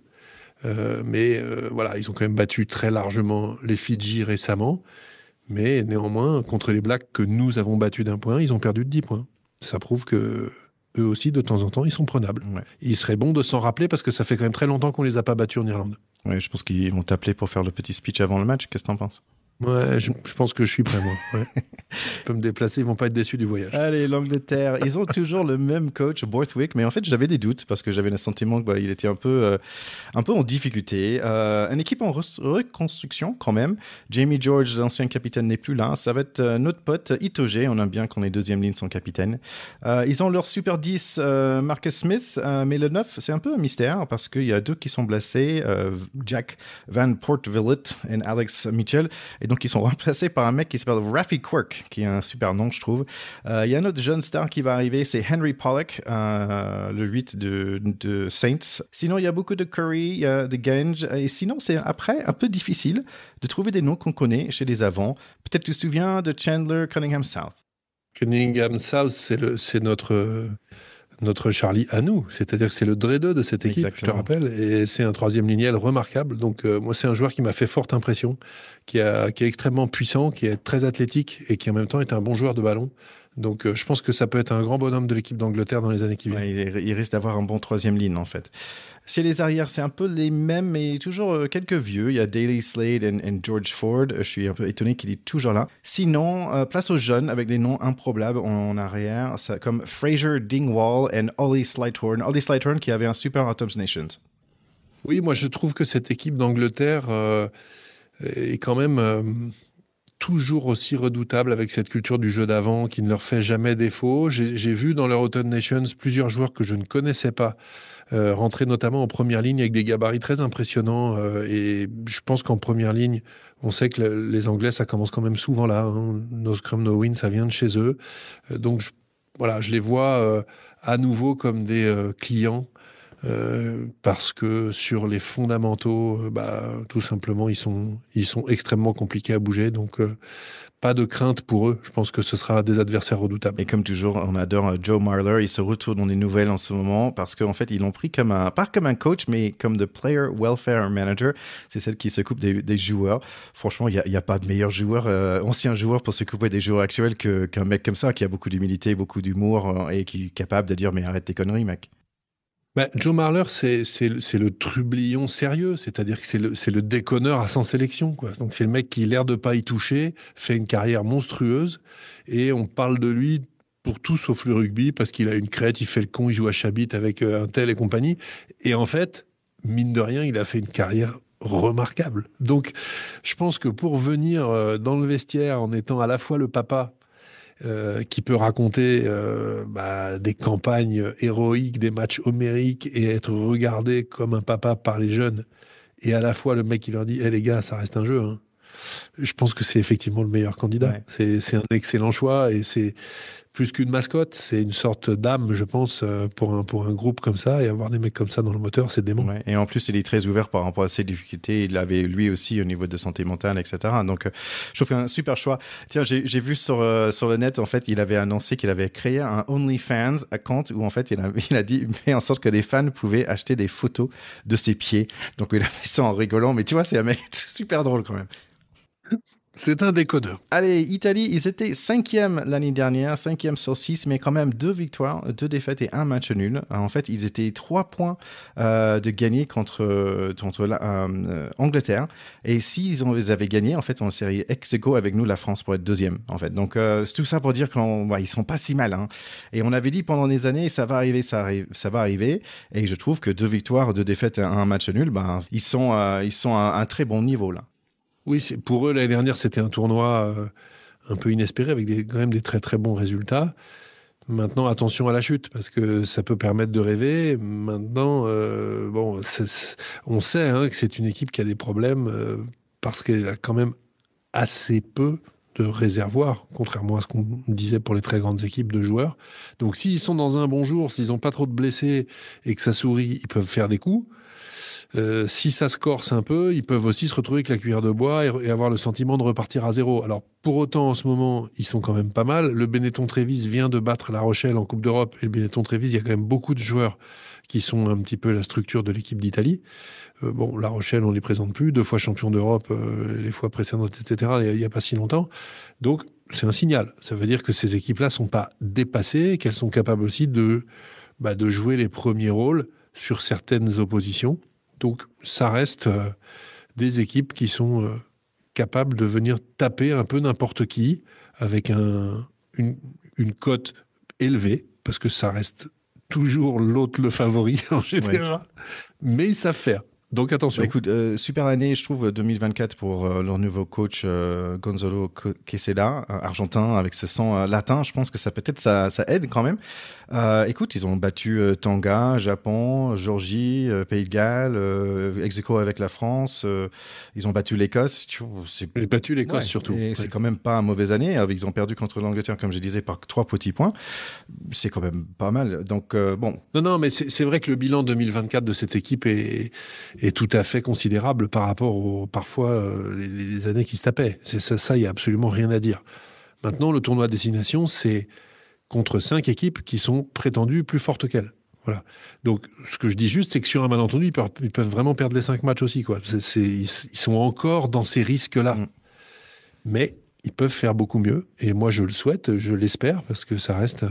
Mais voilà, ils ont quand même battu très largement les Fidji récemment. Mais néanmoins, contre les Blacks que nous avons battus d'un point, ils ont perdu de 10 points. Ça prouve que eux aussi, de temps en temps, ils sont prenables. Ouais. Il serait bon de s'en rappeler parce que ça fait quand même très longtemps qu'on les a pas battus en Irlande. Ouais, je pense qu'ils vont t'appeler pour faire le petit speech avant le match. Qu'est-ce que t'en penses? Ouais, je pense que je suis prêt, moi. Ouais. Je peux me déplacer, ils vont pas être déçus du voyage. Allez, l'Angleterre, ils ont toujours le même coach, Borthwick, mais en fait, j'avais des doutes parce que j'avais le sentiment qu'il était un peu en difficulté. Une équipe en reconstruction quand même. Jamie George, l'ancien capitaine, n'est plus là. Ça va être notre pote Itoge. On aime bien qu'on ait deuxième ligne sans capitaine. Ils ont leur super 10, Marcus Smith, mais le 9, c'est un peu un mystère parce qu'il y a deux qui sont blessés, Jack Van Portvillet et Alex Mitchell. Et donc, ils sont remplacés par un mec qui s'appelle Rafi Quirk, qui est un super nom, je trouve. Il y a un autre jeune star qui va arriver, c'est Henry Pollock, le 8 de Saints. Sinon, il y a beaucoup de Curry, il y a de Gange. Et sinon, c'est après un peu difficile de trouver des noms qu'on connaît chez les avants. Peut-être tu te souviens de Chandler Cunningham South. Cunningham South, c'est notre Charlie à nous. C'est-à-dire que c'est le dreadeux de cette équipe, Exactement. je te rappelle. Et c'est un troisième lignel remarquable. Donc, moi, c'est un joueur qui m'a fait forte impression, qui est extrêmement puissant, qui est très athlétique et qui, en même temps, est un bon joueur de ballon. Donc, je pense que ça peut être un grand bonhomme de l'équipe d'Angleterre dans les années qui viennent. Ouais, il risque d'avoir un bon troisième ligne, en fait. Chez les arrières, c'est un peu les mêmes, mais toujours quelques vieux. Il y a Daley Slade et George Ford. Je suis un peu étonné qu'il est toujours là. Sinon, place aux jeunes avec des noms improbables en arrière, comme Fraser Dingwall et Ollie Slythorn. Ollie Slythorn qui avait un super Autumn Nations. Oui, moi, je trouve que cette équipe d'Angleterre est quand même toujours aussi redoutable avec cette culture du jeu d'avant qui ne leur fait jamais défaut. J'ai vu dans leur Autumn Nations plusieurs joueurs que je ne connaissais pas rentrer notamment en première ligne avec des gabarits très impressionnants. Et je pense qu'en première ligne, on sait que les Anglais, ça commence quand même souvent là. Hein. No scrum, no win, ça vient de chez eux. Donc voilà, je les vois à nouveau comme des clients. Parce que sur les fondamentaux, tout simplement, ils sont extrêmement compliqués à bouger. Donc, pas de crainte pour eux. Je pense que ce sera des adversaires redoutables. Et comme toujours, on adore Joe Marler. Il se retrouve dans les nouvelles en ce moment parce qu'en fait, ils l'ont pris comme pas comme un coach, mais comme the player welfare manager. C'est celle qui s'occupe des joueurs. Franchement, il y a pas de meilleur joueur, ancien joueur pour s'occuper des joueurs actuels qu'un mec comme ça, qui a beaucoup d'humilité, beaucoup d'humour et qui est capable de dire, mais arrête tes conneries, mec. Joe Marler, c'est le trublion sérieux, c'est-à-dire que c'est le déconneur à sans sélection, quoi. Donc c'est le mec qui, l'air de pas y toucher, fait une carrière monstrueuse, et on parle de lui pour tout sauf le rugby, parce qu'il a une crête, il fait le con, il joue à Chabit avec un tel et compagnie. Et en fait, mine de rien, il a fait une carrière remarquable. Donc je pense que pour venir dans le vestiaire en étant à la fois le papa, qui peut raconter des campagnes héroïques, des matchs homériques et être regardé comme un papa par les jeunes. Et à la fois, le mec qui leur dit, les gars, ça reste un jeu. Hein. Je pense que c'est effectivement le meilleur candidat. Ouais. C'est un excellent choix et c'est plus qu'une mascotte, c'est une sorte d'âme, je pense, pour un groupe comme ça. Et avoir des mecs comme ça dans le moteur, c'est dément. Ouais. Et en plus, il est très ouvert par rapport à ses difficultés. Il avait lui aussi au niveau de santé mentale, etc. Donc, je trouve qu'un super choix. Tiens, j'ai vu sur le net, en fait, il avait annoncé qu'il avait créé un OnlyFans account où, en fait, il a dit, fait en sorte que des fans pouvaient acheter des photos de ses pieds. Donc, il a fait ça en rigolant. Mais tu vois, c'est un mec super drôle quand même. C'est un déconneur. Allez, Italie, ils étaient 5e l'année dernière, 5e sur 6, mais quand même 2 victoires, 2 défaites et 1 match nul. En fait, ils étaient 3 points de gagner contre Angleterre. Et s'ils avaient gagné, en fait, on serait ex-aequo avec nous, la France, pour être deuxième, en fait. Donc, c'est tout ça pour dire qu'ils sont pas si mal. Hein. Et on avait dit pendant des années, ça va arriver, ça va arriver. Et je trouve que 2 victoires, 2 défaites et 1 match nul, ils sont à un très bon niveau, là. Oui, pour eux, l'année dernière, c'était un tournoi un peu inespéré avec quand même des très très bons résultats. Maintenant, attention à la chute, parce que ça peut permettre de rêver. Maintenant, on sait que c'est une équipe qui a des problèmes parce qu'elle a quand même assez peu de réservoirs, contrairement à ce qu'on disait pour les très grandes équipes de joueurs. Donc, s'ils sont dans un bon jour, s'ils n'ont pas trop de blessés et que ça sourit, ils peuvent faire des coups. Si ça se corse un peu, ils peuvent aussi se retrouver avec la cuillère de bois et avoir le sentiment de repartir à zéro. Alors, pour autant, en ce moment, ils sont quand même pas mal. Le Benetton-Trévise vient de battre La Rochelle en Coupe d'Europe. Et le Benetton-Trévise, il y a quand même beaucoup de joueurs qui sont un petit peu la structure de l'équipe d'Italie. Bon, La Rochelle, on ne les présente plus. 2 fois champion d'Europe, les fois précédentes, etc., il n'y a pas si longtemps. Donc, c'est un signal. Ça veut dire que ces équipes-là ne sont pas dépassées, qu'elles sont capables aussi de jouer les premiers rôles sur certaines oppositions. Donc, ça reste des équipes qui sont capables de venir taper un peu n'importe qui avec une cote élevée, parce que ça reste toujours l'autre le favori en général, mais ils savent faire. Donc attention. Bah écoute, super année, je trouve, 2024 pour leur nouveau coach Gonzalo Quesada, argentin, avec ce sang latin. Je pense que ça aide quand même. Écoute, ils ont battu Tonga, Japon, Géorgie, Pays de Galles, ex-aequo avec la France. Ils ont battu l'Écosse. Ils ont battu l'Écosse surtout. Et c'est quand même pas une mauvaise année. Ils ont perdu contre l'Angleterre, comme je disais, par 3 petits points. C'est quand même pas mal. Donc, bon. Non, mais c'est vrai que le bilan 2024 de cette équipe est tout à fait considérable par rapport parfois les années qui se tapaient. Ça, il n'y a absolument rien à dire. Maintenant, le tournoi à destination, c'est contre 5 équipes qui sont prétendues plus fortes qu'elles. Voilà. Donc, ce que je dis juste, c'est que sur un malentendu, ils peuvent vraiment perdre les 5 matchs aussi, quoi. Ils sont encore dans ces risques-là. Mais ils peuvent faire beaucoup mieux. Et moi, je le souhaite, je l'espère, parce que ça reste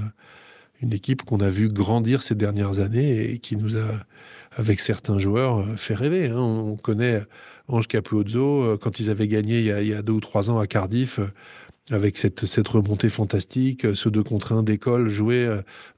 une équipe qu'on a vu grandir ces dernières années et qui nous a, avec certains joueurs, fait rêver. Hein. On connaît Ange Capuzzo, quand ils avaient gagné il y a 2 ou 3 ans à Cardiff, avec cette remontée fantastique, ce 2 contre 1 d'école joué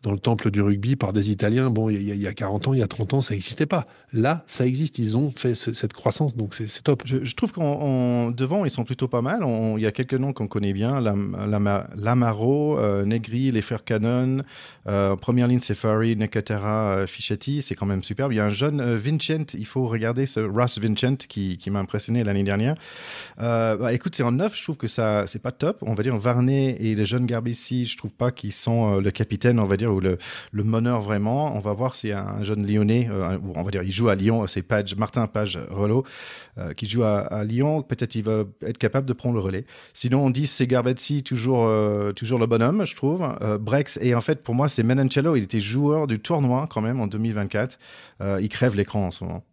dans le temple du rugby par des Italiens. Bon, il y a 40 ans, il y a 30 ans, ça n'existait pas. Là, ça existe. Ils ont fait cette croissance, donc c'est top. Je trouve qu'en devant, ils sont plutôt pas mal. Il y a quelques noms qu'on connaît bien. Lamaro, Negri, les frères Cannon. Première ligne, c'est Fari, Nekatera, Fischetti. C'est quand même superbe. Il y a un jeune Vincent. Il faut regarder ce Ross Vincent qui m'a impressionné l'année dernière. Écoute, c'est en neuf. Je trouve que ça, c'est pas top. On va dire Varney et les jeunes Garbessi, je trouve pas qu'ils sont le capitaine, on va dire, ou le meneur vraiment. On va voir s'il y a un jeune Lyonnais, on va dire, il joue à Lyon, c'est Martin Page-Relot, qui joue à Lyon. Peut-être il va être capable de prendre le relais. Sinon, on dit c'est Garbessi, toujours le bonhomme, je trouve. Brex, et en fait, pour moi, c'est Menancello. Il était joueur du tournoi quand même en 2024. Il crève l'écran en ce moment.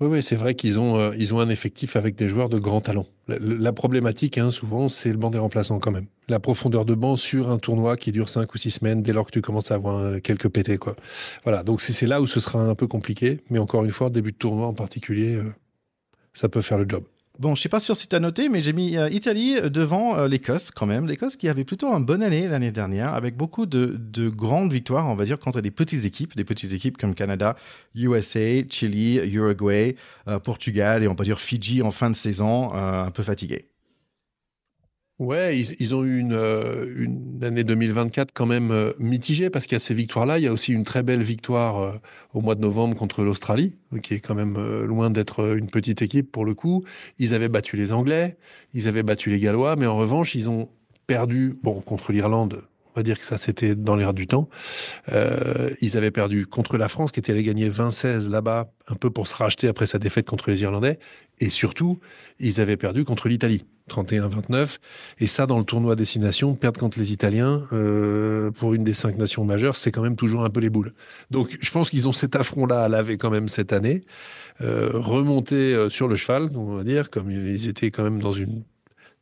Oui, c'est vrai qu'ils ont un effectif avec des joueurs de grand talent. La problématique, souvent, c'est le banc des remplaçants quand même. La profondeur de banc sur un tournoi qui dure 5 ou 6 semaines, dès lors que tu commences à avoir quelques pétés, quoi. Voilà, donc c'est là où ce sera un peu compliqué. Mais encore une fois, début de tournoi en particulier, ça peut faire le job. Bon, je ne suis pas sûr si tu as noté, mais j'ai mis Italie devant l'Écosse quand même. L'Écosse qui avait plutôt une bonne année l'année dernière, avec beaucoup de grandes victoires, on va dire, contre des petites équipes comme Canada, USA, Chili, Uruguay, Portugal et on peut dire Fidji en fin de saison, un peu fatigués. Ouais, ils ont eu une année 2024 quand même mitigée, parce qu'il y a ces victoires-là. Il y a aussi une très belle victoire au mois de novembre contre l'Australie, qui est quand même loin d'être une petite équipe pour le coup. Ils avaient battu les Anglais, ils avaient battu les Gallois, mais en revanche, ils ont perdu, contre l'Irlande. On va dire que ça, c'était dans l'air du temps. Ils avaient perdu contre la France, qui était allée gagner 20-16 là-bas, un peu pour se racheter après sa défaite contre les Irlandais. Et surtout, ils avaient perdu contre l'Italie, 31-29. Et ça, dans le tournoi destination, perdre contre les Italiens, pour une des 5 nations majeures, c'est quand même toujours un peu les boules. Donc, je pense qu'ils ont cet affront-là à laver quand même cette année. Remonter sur le cheval, on va dire, comme ils étaient quand même dans une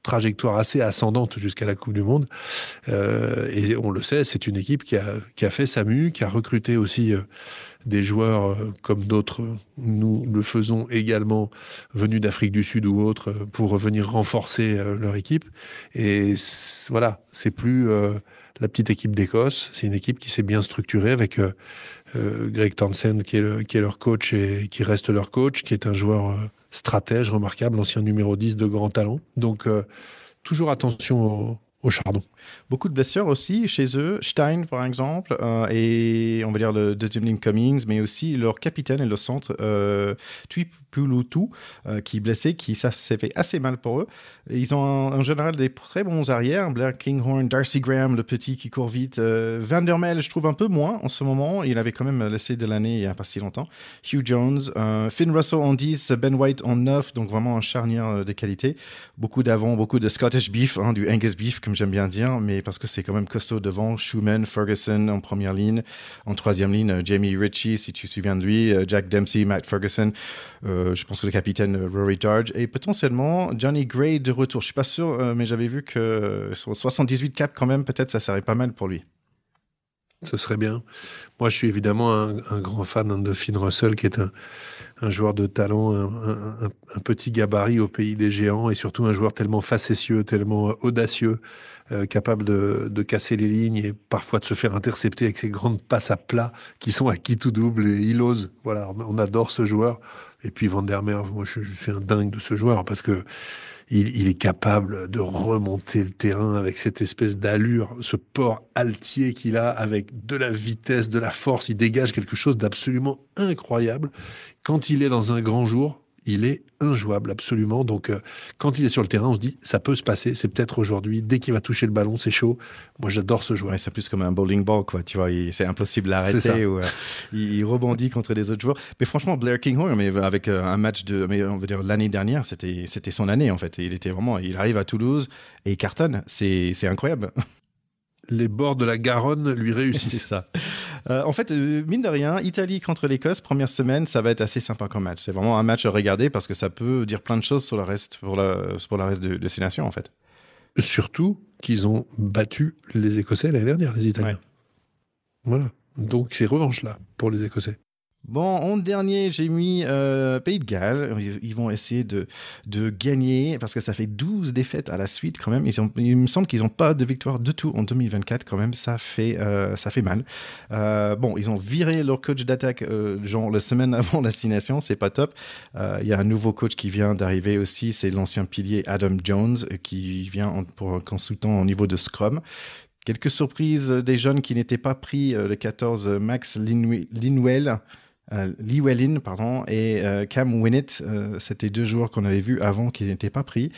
trajectoire assez ascendante jusqu'à la Coupe du Monde. Et on le sait, c'est une équipe qui a fait sa mue, qui a recruté aussi des joueurs comme d'autres, nous le faisons également, venus d'Afrique du Sud ou autres, pour venir renforcer leur équipe. Et voilà, c'est plus la petite équipe d'Écosse, c'est une équipe qui s'est bien structurée avec Greg Townsend qui est leur coach et qui reste leur coach, qui est un joueur stratège remarquable, ancien numéro 10 de grand talent. Donc, toujours attention au chardon. Beaucoup de blessures aussi chez eux. Stein, par exemple, et on va dire le deuxième ligne Cummings, mais aussi leur capitaine et le centre, Tuipulutu, qui est blessé, ça s'est fait assez mal pour eux. Ils ont en général des très bons arrières. Blair Kinghorn, Darcy Graham, le petit qui court vite. Van der Mel, je trouve un peu moins en ce moment. Il avait quand même laissé de l'année il n'y a pas si longtemps. Hugh Jones, Finn Russell en 10, Ben White en 9, donc vraiment un charnière de qualité. Beaucoup d'avant, beaucoup de Scottish beef, du Angus beef, comme j'aime bien dire, mais parce que c'est quand même costaud devant. Schumann, Ferguson en première ligne. En troisième ligne, Jamie Ritchie, si tu te souviens de lui, Jack Dempsey, Matt Ferguson. Je pense que le capitaine Rory Darge et potentiellement Johnny Gray de retour. Je suis pas sûr, mais j'avais vu que sur 78 caps quand même, peut-être ça serait pas mal pour lui. Ce serait bien. Moi, je suis évidemment un grand fan de Finn Russell, qui est un joueur de talent, un petit gabarit au pays des géants, et surtout un joueur tellement facétieux, tellement audacieux, capable de casser les lignes et parfois de se faire intercepter avec ses grandes passes à plat qui sont à qui tout double, et il ose. Voilà, on adore ce joueur. Et puis Van der Merwe, moi je suis un dingue de ce joueur parce que il est capable de remonter le terrain avec cette espèce d'allure, ce port altier qu'il a avec de la vitesse, de la force. Il dégage quelque chose d'absolument incroyable. Quand il est dans un grand jour, il est injouable, absolument. Donc, quand il est sur le terrain, on se dit, ça peut se passer, c'est peut-être aujourd'hui. Dès qu'il va toucher le ballon, c'est chaud. Moi, j'adore ce joueur. Ouais, c'est plus comme un bowling ball, quoi. Tu vois, c'est impossible à arrêter. Ou, il rebondit contre les autres joueurs. Mais franchement, Blair Kinghorn, mais avec un match mais on va dire l'année dernière, c'était son année en fait. Il arrive à Toulouse et il cartonne. C'est incroyable. Les bords de la Garonne lui réussissent. C'est ça. En fait, mine de rien, Italie contre l'Écosse, première semaine, ça va être assez sympa comme match. C'est vraiment un match à regarder parce que ça peut dire plein de choses sur le reste, pour le reste de ces nations, en fait. Surtout qu'ils ont battu les Écossais l'année dernière, les Italiens. Ouais. Voilà. Donc, c'est revanche là pour les Écossais. Bon, en dernier, j'ai mis Pays de Galles. Ils vont essayer de gagner parce que ça fait 12 défaites à la suite quand même. Il me semble qu'ils n'ont pas de victoire du tout en 2024 quand même. Ça fait mal. Bon, ils ont viré leur coach d'attaque genre la semaine avant l'assignation. C'est pas top. Il y a un nouveau coach qui vient d'arriver aussi. C'est l'ancien pilier Adam Jones qui vient pour consultant au niveau de Scrum. Quelques surprises des jeunes qui n'étaient pas pris, le 14 Max Linwell. Llewellyn, et Cam Winnett, c'était deux joueurs qu'on avait vus avant qui n'étaient pas pris.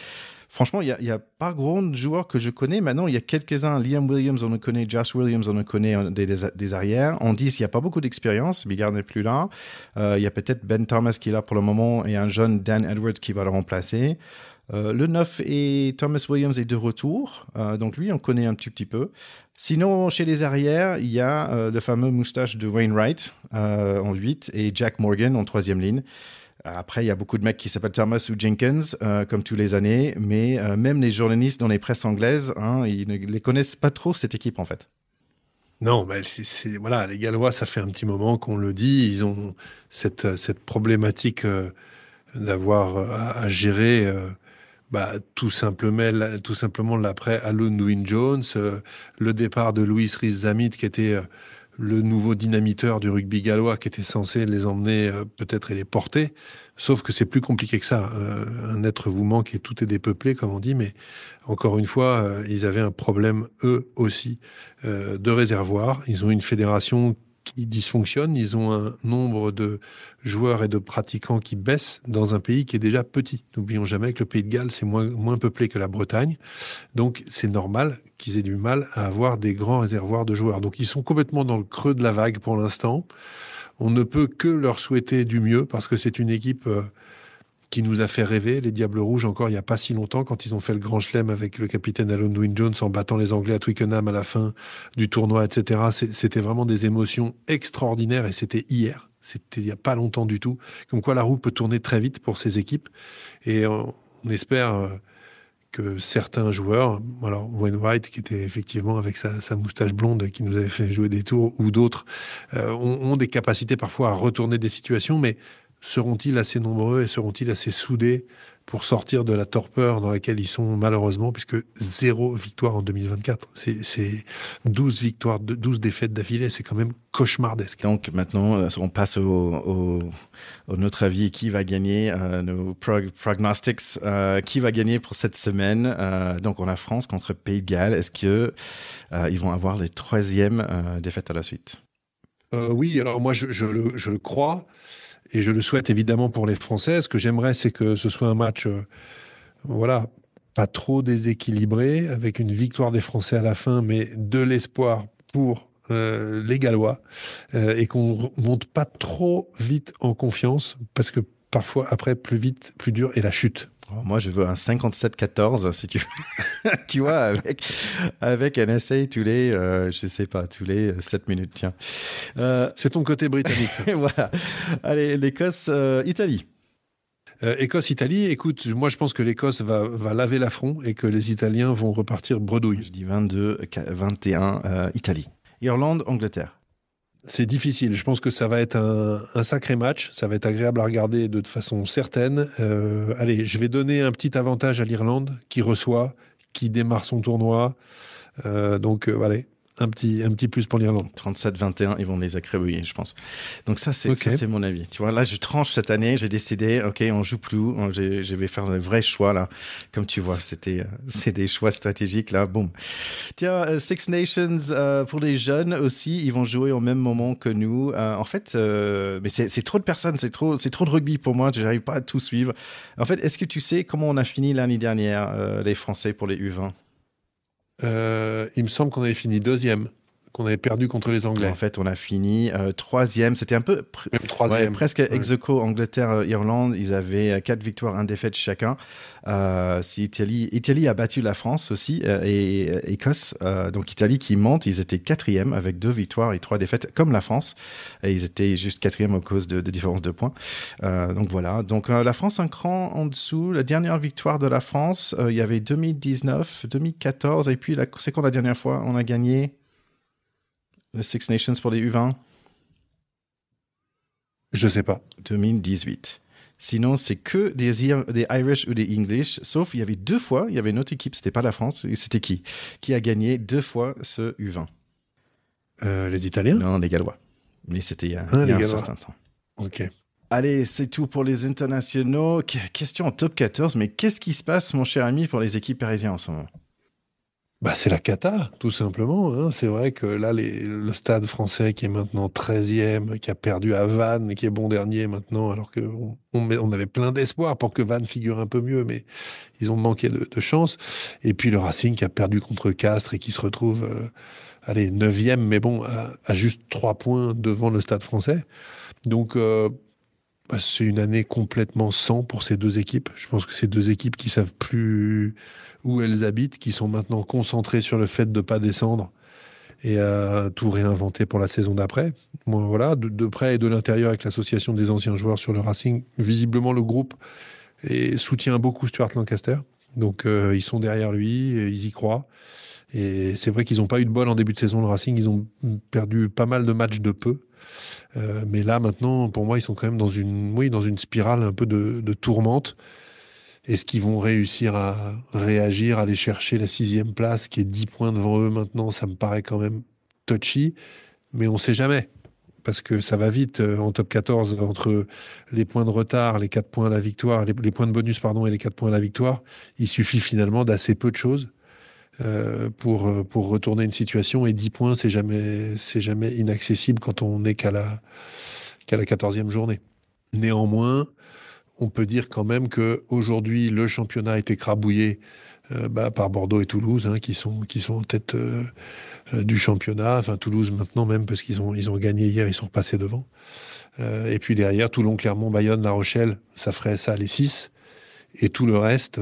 Franchement, il n'y a pas grand de joueurs que je connais. Maintenant, il y a quelques-uns. Liam Williams, on le connaît. Josh Williams, on le connaît des arrières. En 10, il n'y a pas beaucoup d'expérience. Bigard n'est plus là. Il y a peut-être Ben Thomas qui est là pour le moment et un jeune Dan Edwards qui va le remplacer. Le 9 et Thomas Williams est de retour. Donc lui, on connaît un petit peu. Sinon, chez les arrières, il y a le fameux moustache de Wainwright en 8 et Jack Morgan en 3e ligne. Après, il y a beaucoup de mecs qui s'appellent Thomas ou Jenkins, comme tous les années, mais même les journalistes dans les presses anglaises, ils ne les connaissent pas trop, cette équipe, en fait. Non, mais voilà, les Gallois, ça fait un petit moment qu'on le dit, ils ont cette problématique d'avoir à gérer... tout simplement l'après Alun Wyn-Jones, le départ de Louis Rhys-Zammit qui était le nouveau dynamiteur du rugby gallois qui était censé les emmener peut-être et les porter. Sauf que c'est plus compliqué que ça. Un être vous manque et tout est dépeuplé, comme on dit, mais encore une fois, ils avaient un problème, eux aussi, de réservoir. Ils ont une fédération qui dysfonctionnent, ils ont un nombre de joueurs et de pratiquants qui baissent dans un pays qui est déjà petit. N'oublions jamais que le Pays de Galles, c'est moins peuplé que la Bretagne. Donc, c'est normal qu'ils aient du mal à avoir des grands réservoirs de joueurs. Donc, ils sont complètement dans le creux de la vague pour l'instant. On ne peut que leur souhaiter du mieux parce que c'est une équipe qui nous a fait rêver, les Diables Rouges, encore il n'y a pas si longtemps, quand ils ont fait le Grand Chelem avec le capitaine Alun Wyn-Jones en battant les Anglais à Twickenham à la fin du tournoi, etc. C'était vraiment des émotions extraordinaires et c'était hier. C'était il n'y a pas longtemps du tout. Comme quoi la roue peut tourner très vite pour ces équipes. Et on espère que certains joueurs, alors Wainwright qui était effectivement avec sa moustache blonde qui nous avait fait jouer des tours, ou d'autres, ont des capacités parfois à retourner des situations, mais seront-ils assez nombreux et seront-ils assez soudés pour sortir de la torpeur dans laquelle ils sont malheureusement, puisque 0 victoire en 2024. C'est 12 victoires, 12 défaites d'affilée, c'est quand même cauchemardesque. Donc maintenant, on passe au notre avis, qui va gagner, nos prognostics, qui va gagner pour cette semaine. Donc on a France contre Pays de Galles. Est-ce que ils vont avoir les troisièmes défaites à la suite? Oui, alors moi je le crois et je le souhaite évidemment pour les Français. Ce que j'aimerais, c'est que ce soit un match, voilà, pas trop déséquilibré, avec une victoire des Français à la fin, mais de l'espoir pour les Gallois, et qu'on monte pas trop vite en confiance, parce que parfois après plus vite, plus dur est la chute. Oh, moi, je veux un 57-14, si tu veux. Tu vois, avec un essai tous les, je sais pas, tous les 7 minutes, tiens. C'est ton côté britannique, ça. Voilà. Allez, l'Écosse, Italie. Écosse-Italie, écoute, moi je pense que l'Écosse va laver l'affront et que les Italiens vont repartir bredouille. Je dis 22-21, Italie. Irlande, Angleterre. C'est difficile. Je pense que ça va être un sacré match. Ça va être agréable à regarder de façon certaine. Allez, je vais donner un petit avantage à l'Irlande qui reçoit, qui démarre son tournoi. Allez, un petit plus pour l'Irlande. 37-21, ils vont les accrébuiller, je pense. Donc ça, c'est Ok. ça, c'est mon avis. Tu vois, là, je tranche cette année. J'ai décidé, OK, on joue plus. Je vais faire de vrais choix, là. Comme tu vois, c'est des choix stratégiques, là. Boum. Tiens, Six Nations, pour les jeunes aussi, ils vont jouer au même moment que nous. En fait, mais c'est trop de personnes, c'est trop de rugby pour moi. Je n'arrive pas à tout suivre. En fait, est-ce que tu sais comment on a fini l'année dernière, les Français, pour les U20? Il me semble qu'on avait fini deuxième, qu'on avait perdu contre les Anglais. En fait, on a fini troisième. C'était un peu Même troisième. presque ex aequo Angleterre-Irlande. Ils avaient 4 victoires, 1 défaite chacun. Si Italie a battu la France aussi et Écosse. Donc Italie qui monte, ils étaient quatrième avec 2 victoires et 3 défaites, comme la France. Et ils étaient juste quatrième à cause de différence de points. Donc voilà. Donc la France un cran en dessous. La dernière victoire de la France, il y avait 2019, 2014 et puis c'est quand la dernière fois on a gagné le Six Nations pour les U20? Je sais pas. 2018. Sinon, c'est que des Irish ou des English, sauf il y avait 2 fois, il y avait une autre équipe, c'était pas la France, et c'était qui? Qui a gagné 2 fois ce U20? Les Italiens? Non, les Gallois. Mais c'était il y a Les un Gallois. certain temps. Ok. Allez, c'est tout pour les internationaux. Question en top 14, mais qu'est-ce qui se passe, mon cher ami, pour les équipes parisiennes en ce moment? Bah, c'est la cata, tout simplement, hein. C'est vrai que là, le stade français qui est maintenant 13e, qui a perdu à Vannes, qui est bon dernier maintenant, alors qu'on avait plein d'espoir pour que Vannes figure un peu mieux, mais ils ont manqué de chance. Et puis le Racing qui a perdu contre Castres et qui se retrouve, allez, 9e, mais bon, à juste 3 points devant le stade français. Donc, c'est une année complètement sans pour ces deux équipes. Je pense que ces deux équipes qui savent plus où elles habitent, qui sont maintenant concentrées sur le fait de ne pas descendre et à tout réinventer pour la saison d'après. Moi, voilà, de près et de l'intérieur avec l'association des anciens joueurs sur le Racing, visiblement le groupe soutient beaucoup Stuart Lancaster. Donc ils sont derrière lui, et ils y croient. Et c'est vrai qu'ils n'ont pas eu de bol en début de saison, le Racing. Ils ont perdu pas mal de matchs de peu. Mais là, maintenant, pour moi, ils sont quand même dans une spirale un peu de tourmente. Est-ce qu'ils vont réussir à réagir, aller chercher la 6e place, qui est 10 points devant eux maintenant? Ça me paraît quand même touchy, mais on ne sait jamais. Parce que ça va vite en top 14, entre les points de retard, les 4 points à la victoire, les points de bonus, pardon, et les 4 points à la victoire. Il suffit finalement d'assez peu de choses pour retourner une situation. Et 10 points, c'est jamais inaccessible quand on n'est qu'à la 14e journée. Néanmoins, on peut dire quand même qu'aujourd'hui, le championnat a été écrabouillé par Bordeaux et Toulouse, hein, qui sont en tête du championnat. Enfin, Toulouse maintenant même, parce qu'ils ont gagné hier, ils sont repassés devant. Et puis derrière, Toulon, Clermont, Bayonne, La Rochelle, ça ferait ça les 6. Et tout le reste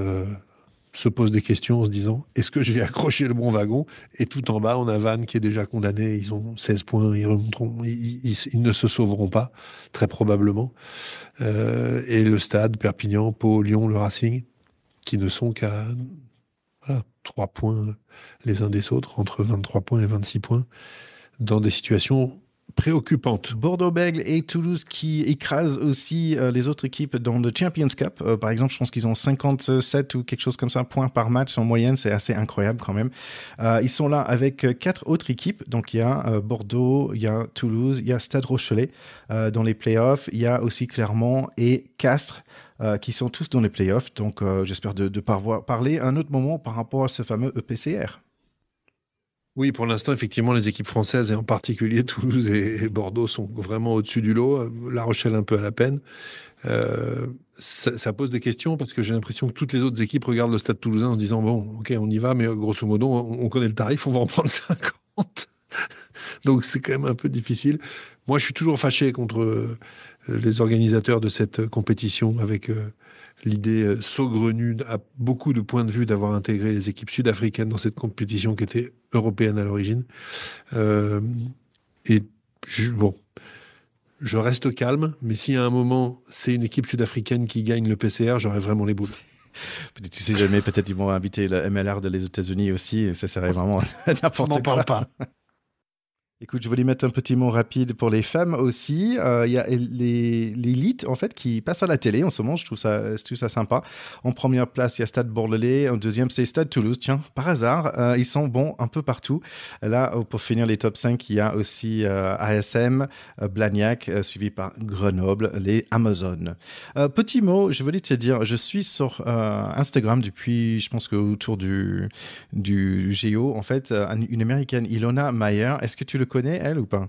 se pose des questions en se disant, est-ce que je vais accrocher le bon wagon? Et tout en bas, on a Vannes qui est déjà condamné. Ils ont 16 points, ils ne se sauveront pas, très probablement. Et le Stade, Perpignan, Pau, Lyon, le Racing, qui ne sont qu'à 3 points les uns des autres, entre 23 points et 26 points, dans des situations préoccupante. Bordeaux-Bègles et Toulouse qui écrasent aussi les autres équipes dans le Champions Cup. Par exemple, je pense qu'ils ont 57 ou quelque chose comme ça points par match en moyenne. C'est assez incroyable quand même. Ils sont là avec quatre autres équipes. Donc, il y a Bordeaux, il y a Toulouse, il y a Stade Rochelet dans les playoffs. Il y a aussi Clermont et Castres qui sont tous dans les playoffs. Donc, j'espère de parler un autre moment par rapport à ce fameux EPCR. Oui, pour l'instant, effectivement, les équipes françaises, et en particulier Toulouse et Bordeaux, sont vraiment au-dessus du lot. La Rochelle un peu à la peine. Euh, ça pose des questions parce que j'ai l'impression que toutes les autres équipes regardent le Stade Toulousain en se disant, bon, ok, on y va, mais grosso modo, on connaît le tarif, on va en prendre 50. Donc c'est quand même un peu difficile. Moi, je suis toujours fâché contre les organisateurs de cette compétition avec l'idée saugrenue à beaucoup de points de vue d'avoir intégré les équipes sud-africaines dans cette compétition qui était européenne à l'origine. Euh, et bon, je reste calme, mais si à un moment c'est une équipe sud-africaine qui gagne le PCR, j'aurai vraiment les boules. Tu sais jamais, peut-être ils vont inviter le MLR de les États-Unis aussi, et ça serait vraiment On n'importe n'en quoi. parle pas. Écoute, je voulais mettre un petit mot rapide pour les femmes aussi. Il y a l'élite, en fait, qui passe à la télé en ce moment. Je trouve ça sympa. En première place, il y a Stade Bordelais. En deuxième, c'est Stade Toulouse. Tiens, par hasard, ils sont bons un peu partout. Là, pour finir les top 5, il y a aussi ASM, Blagnac, suivi par Grenoble, les Amazones. Petit mot, je voulais te dire, je suis sur Instagram depuis, je pense que autour du Géo, en fait, une américaine, Ilona Mayer. Est-ce que tu le connais, elle, ou pas?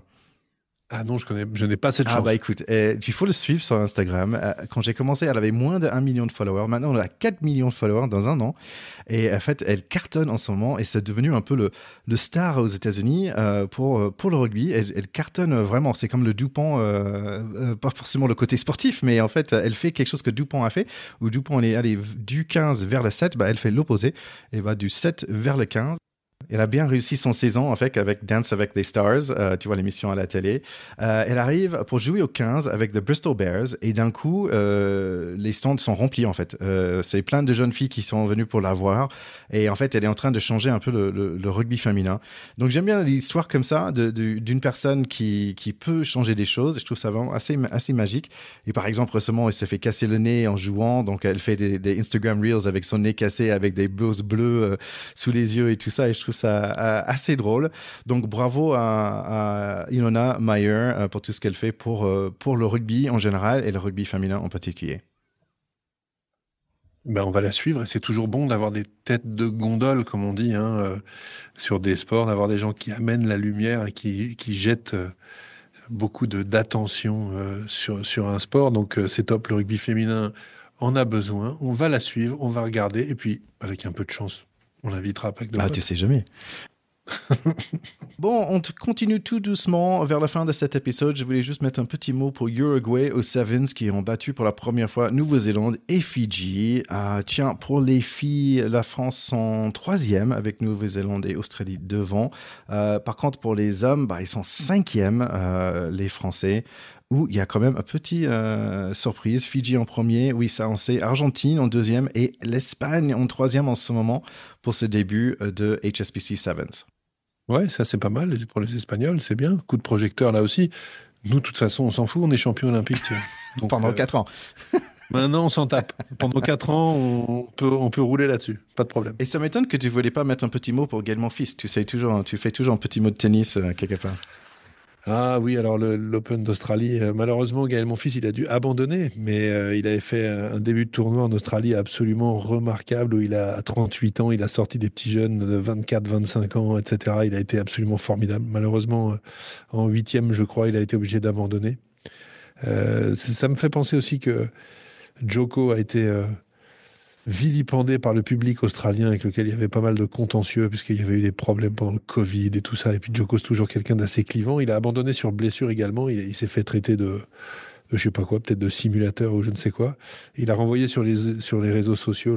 Ah non, je n'ai pas cette Ah bah chance. écoute, il faut le suivre sur Instagram. Quand j'ai commencé, elle avait moins de 1 million de followers. Maintenant, elle a 4 millions de followers dans un an. Et en fait, elle cartonne en ce moment et c'est devenu un peu le star aux États-Unis pour le rugby. Elle cartonne vraiment. C'est comme le Dupont, pas forcément le côté sportif, mais en fait, elle fait quelque chose que Dupont a fait, où Dupont elle est allé du 15 vers le 7, bah, elle fait l'opposé. Elle va du 7 vers le 15. Elle a bien réussi son saison en fait, avec Dance avec les Stars, tu vois l'émission à la télé. Elle arrive pour jouer au 15 avec the Bristol Bears et d'un coup, les stands sont remplis en fait. C'est plein de jeunes filles qui sont venues pour la voir et en fait, elle est en train de changer un peu le rugby féminin. Donc j'aime bien l'histoire comme ça d'une personne qui peut changer des choses. Je trouve ça vraiment assez magique. Et par exemple, récemment, elle s'est fait casser le nez en jouant, donc elle fait des Instagram Reels avec son nez cassé, avec des bosses bleues sous les yeux et tout ça. Et je trouve ça assez drôle. Donc bravo à Ilona Mayer pour tout ce qu'elle fait pour le rugby en général et le rugby féminin en particulier. Ben, on va la suivre et c'est toujours bon d'avoir des têtes de gondole, comme on dit, hein, sur des sports, d'avoir des gens qui amènent la lumière et qui jettent beaucoup d'attention sur un sport. Donc c'est top, le rugby féminin en a besoin. On va la suivre, on va regarder et puis, avec un peu de chance, on l'invitera à Pack de Ah, tu Potes. sais jamais. Bon, on continue tout doucement vers la fin de cet épisode. Je voulais juste mettre un petit mot pour Uruguay aux Sevens qui ont battu pour la première fois Nouvelle-Zélande et Fidji. Tiens, pour les filles, la France sont troisième avec Nouvelle-Zélande et Australie devant. Par contre, pour les hommes, bah, ils sont cinquième, les Français. Où il y a quand même une petite surprise. Fidji en premier, oui, ça on sait. Argentine en deuxième et l'Espagne en troisième en ce moment pour ce début de HSBC Sevens. Ouais, ça c'est pas mal pour les Espagnols, c'est bien. Coup de projecteur là aussi. Nous, de toute façon, on s'en fout, on est champion olympique, tu vois. Donc Pendant 4 ans. maintenant, on s'en tape. Pendant 4 ans, on peut rouler là-dessus, pas de problème. Et ça m'étonne que tu ne voulais pas mettre un petit mot pour Gaël Monfils. Tu fais toujours un petit mot de tennis quelque part. Ah oui, alors l'Open d'Australie, malheureusement, Gaël Monfils, il a dû abandonner, mais il avait fait un début de tournoi en Australie absolument remarquable où à 38 ans, il a sorti des petits jeunes de 24, 25 ans, etc. Il a été absolument formidable. Malheureusement, en huitième, je crois, il a été obligé d'abandonner. Ça me fait penser aussi que Joko a été vilipendé par le public australien avec lequel il y avait pas mal de contentieux puisqu'il y avait eu des problèmes pendant le Covid et tout ça. Et puis Djoko, c'est toujours quelqu'un d'assez clivant. Il a abandonné sur blessure également. Il s'est fait traiter de je sais pas quoi, peut-être de simulateur ou je ne sais quoi. Il a renvoyé sur les réseaux sociaux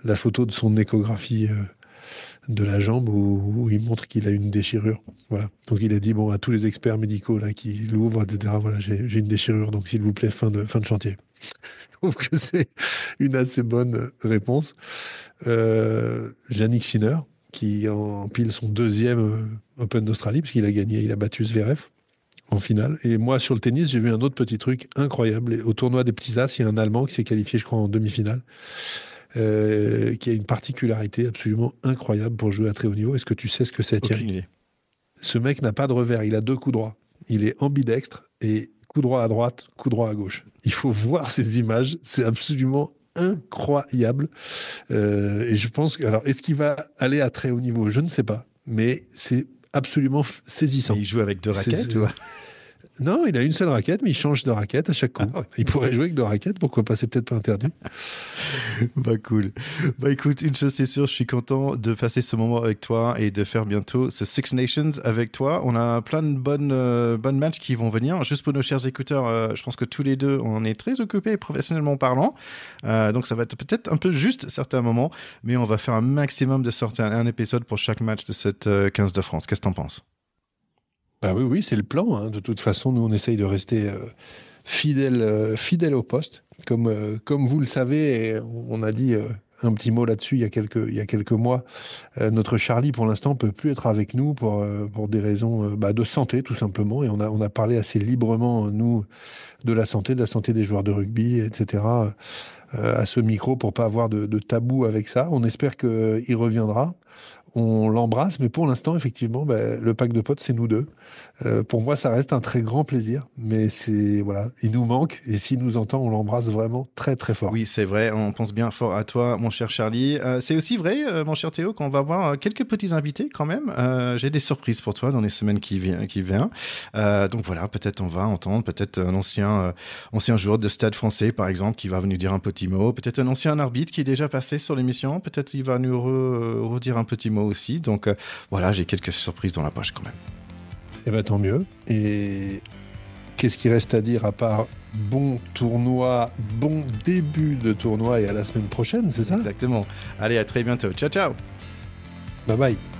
la photo de son échographie de la jambe où il montre qu'il a une déchirure. Voilà. Donc il a dit bon à tous les experts médicaux là qui l'ouvrent, etc. Voilà, j'ai une déchirure, donc s'il vous plaît, fin de chantier. Je trouve que c'est une assez bonne réponse. Yannick Sinner, qui empile son deuxième Open d'Australie, puisqu'il a gagné, il a battu Zverev en finale. Et moi, sur le tennis, j'ai vu un autre petit truc incroyable. Et au tournoi des petits As, il y a un Allemand qui s'est qualifié, je crois, en demi-finale, qui a une particularité absolument incroyable pour jouer à très haut niveau. Est-ce que tu sais ce que c'est, Thierry? Aucune idée. Ce mec n'a pas de revers, il a 2 coups droits. Il est ambidextre et coup droit à droite, coup droit à gauche. Il faut voir ces images, c'est absolument incroyable. Et je pense que, alors, est-ce qu'il va aller à très haut niveau? Je ne sais pas, mais c'est absolument saisissant. Et il joue avec 2 raquettes ou... Non, il a une seule raquette, mais il change de raquette à chaque coup. Ah ouais. Il pourrait jouer avec 2 raquettes, pourquoi pas, c'est peut-être pas interdit. Bah cool. Bah écoute, une chose c'est sûr, je suis content de passer ce moment avec toi et de faire bientôt ce Six Nations avec toi. On a plein de bonnes matchs qui vont venir. Juste pour nos chers écouteurs, je pense que tous les deux, on est très occupés professionnellement parlant. Donc ça va être peut-être un peu juste certains moments, mais on va faire un maximum de sortir un épisode pour chaque match de cette 15 de France. Qu'est-ce que t'en penses? Bah oui, oui, c'est le plan, hein. De toute façon, nous, on essaye de rester fidèle au poste. Comme vous le savez, et on a dit un petit mot là-dessus il y a quelques mois, notre Charlie, pour l'instant, peut plus être avec nous pour des raisons de santé, tout simplement. Et on a parlé assez librement, nous, de la santé des joueurs de rugby, etc., à ce micro pour pas avoir de tabou avec ça. On espère qu'il reviendra. On l'embrasse, mais pour l'instant, effectivement, le pack de potes, c'est nous deux. Pour moi, ça reste un très grand plaisir, mais voilà, il nous manque, et s'il nous entend, on l'embrasse vraiment très, très fort. Oui, c'est vrai, on pense bien fort à toi, mon cher Charlie. C'est aussi vrai, mon cher Théo, qu'on va avoir quelques petits invités quand même. J'ai des surprises pour toi dans les semaines qui viennent. Donc voilà, peut-être on va entendre peut-être un ancien joueur de Stade Français, par exemple, qui va venir dire un petit mot. Peut-être un ancien arbitre qui est déjà passé sur l'émission. Peut-être il va nous redire un petit mot aussi. Donc voilà, j'ai quelques surprises dans la poche quand même. Eh bien, tant mieux. Et qu'est-ce qu'il reste à dire à part bon tournoi, bon début de tournoi et à la semaine prochaine, c'est ça? Exactement. Allez, à très bientôt. Ciao, ciao. Bye bye.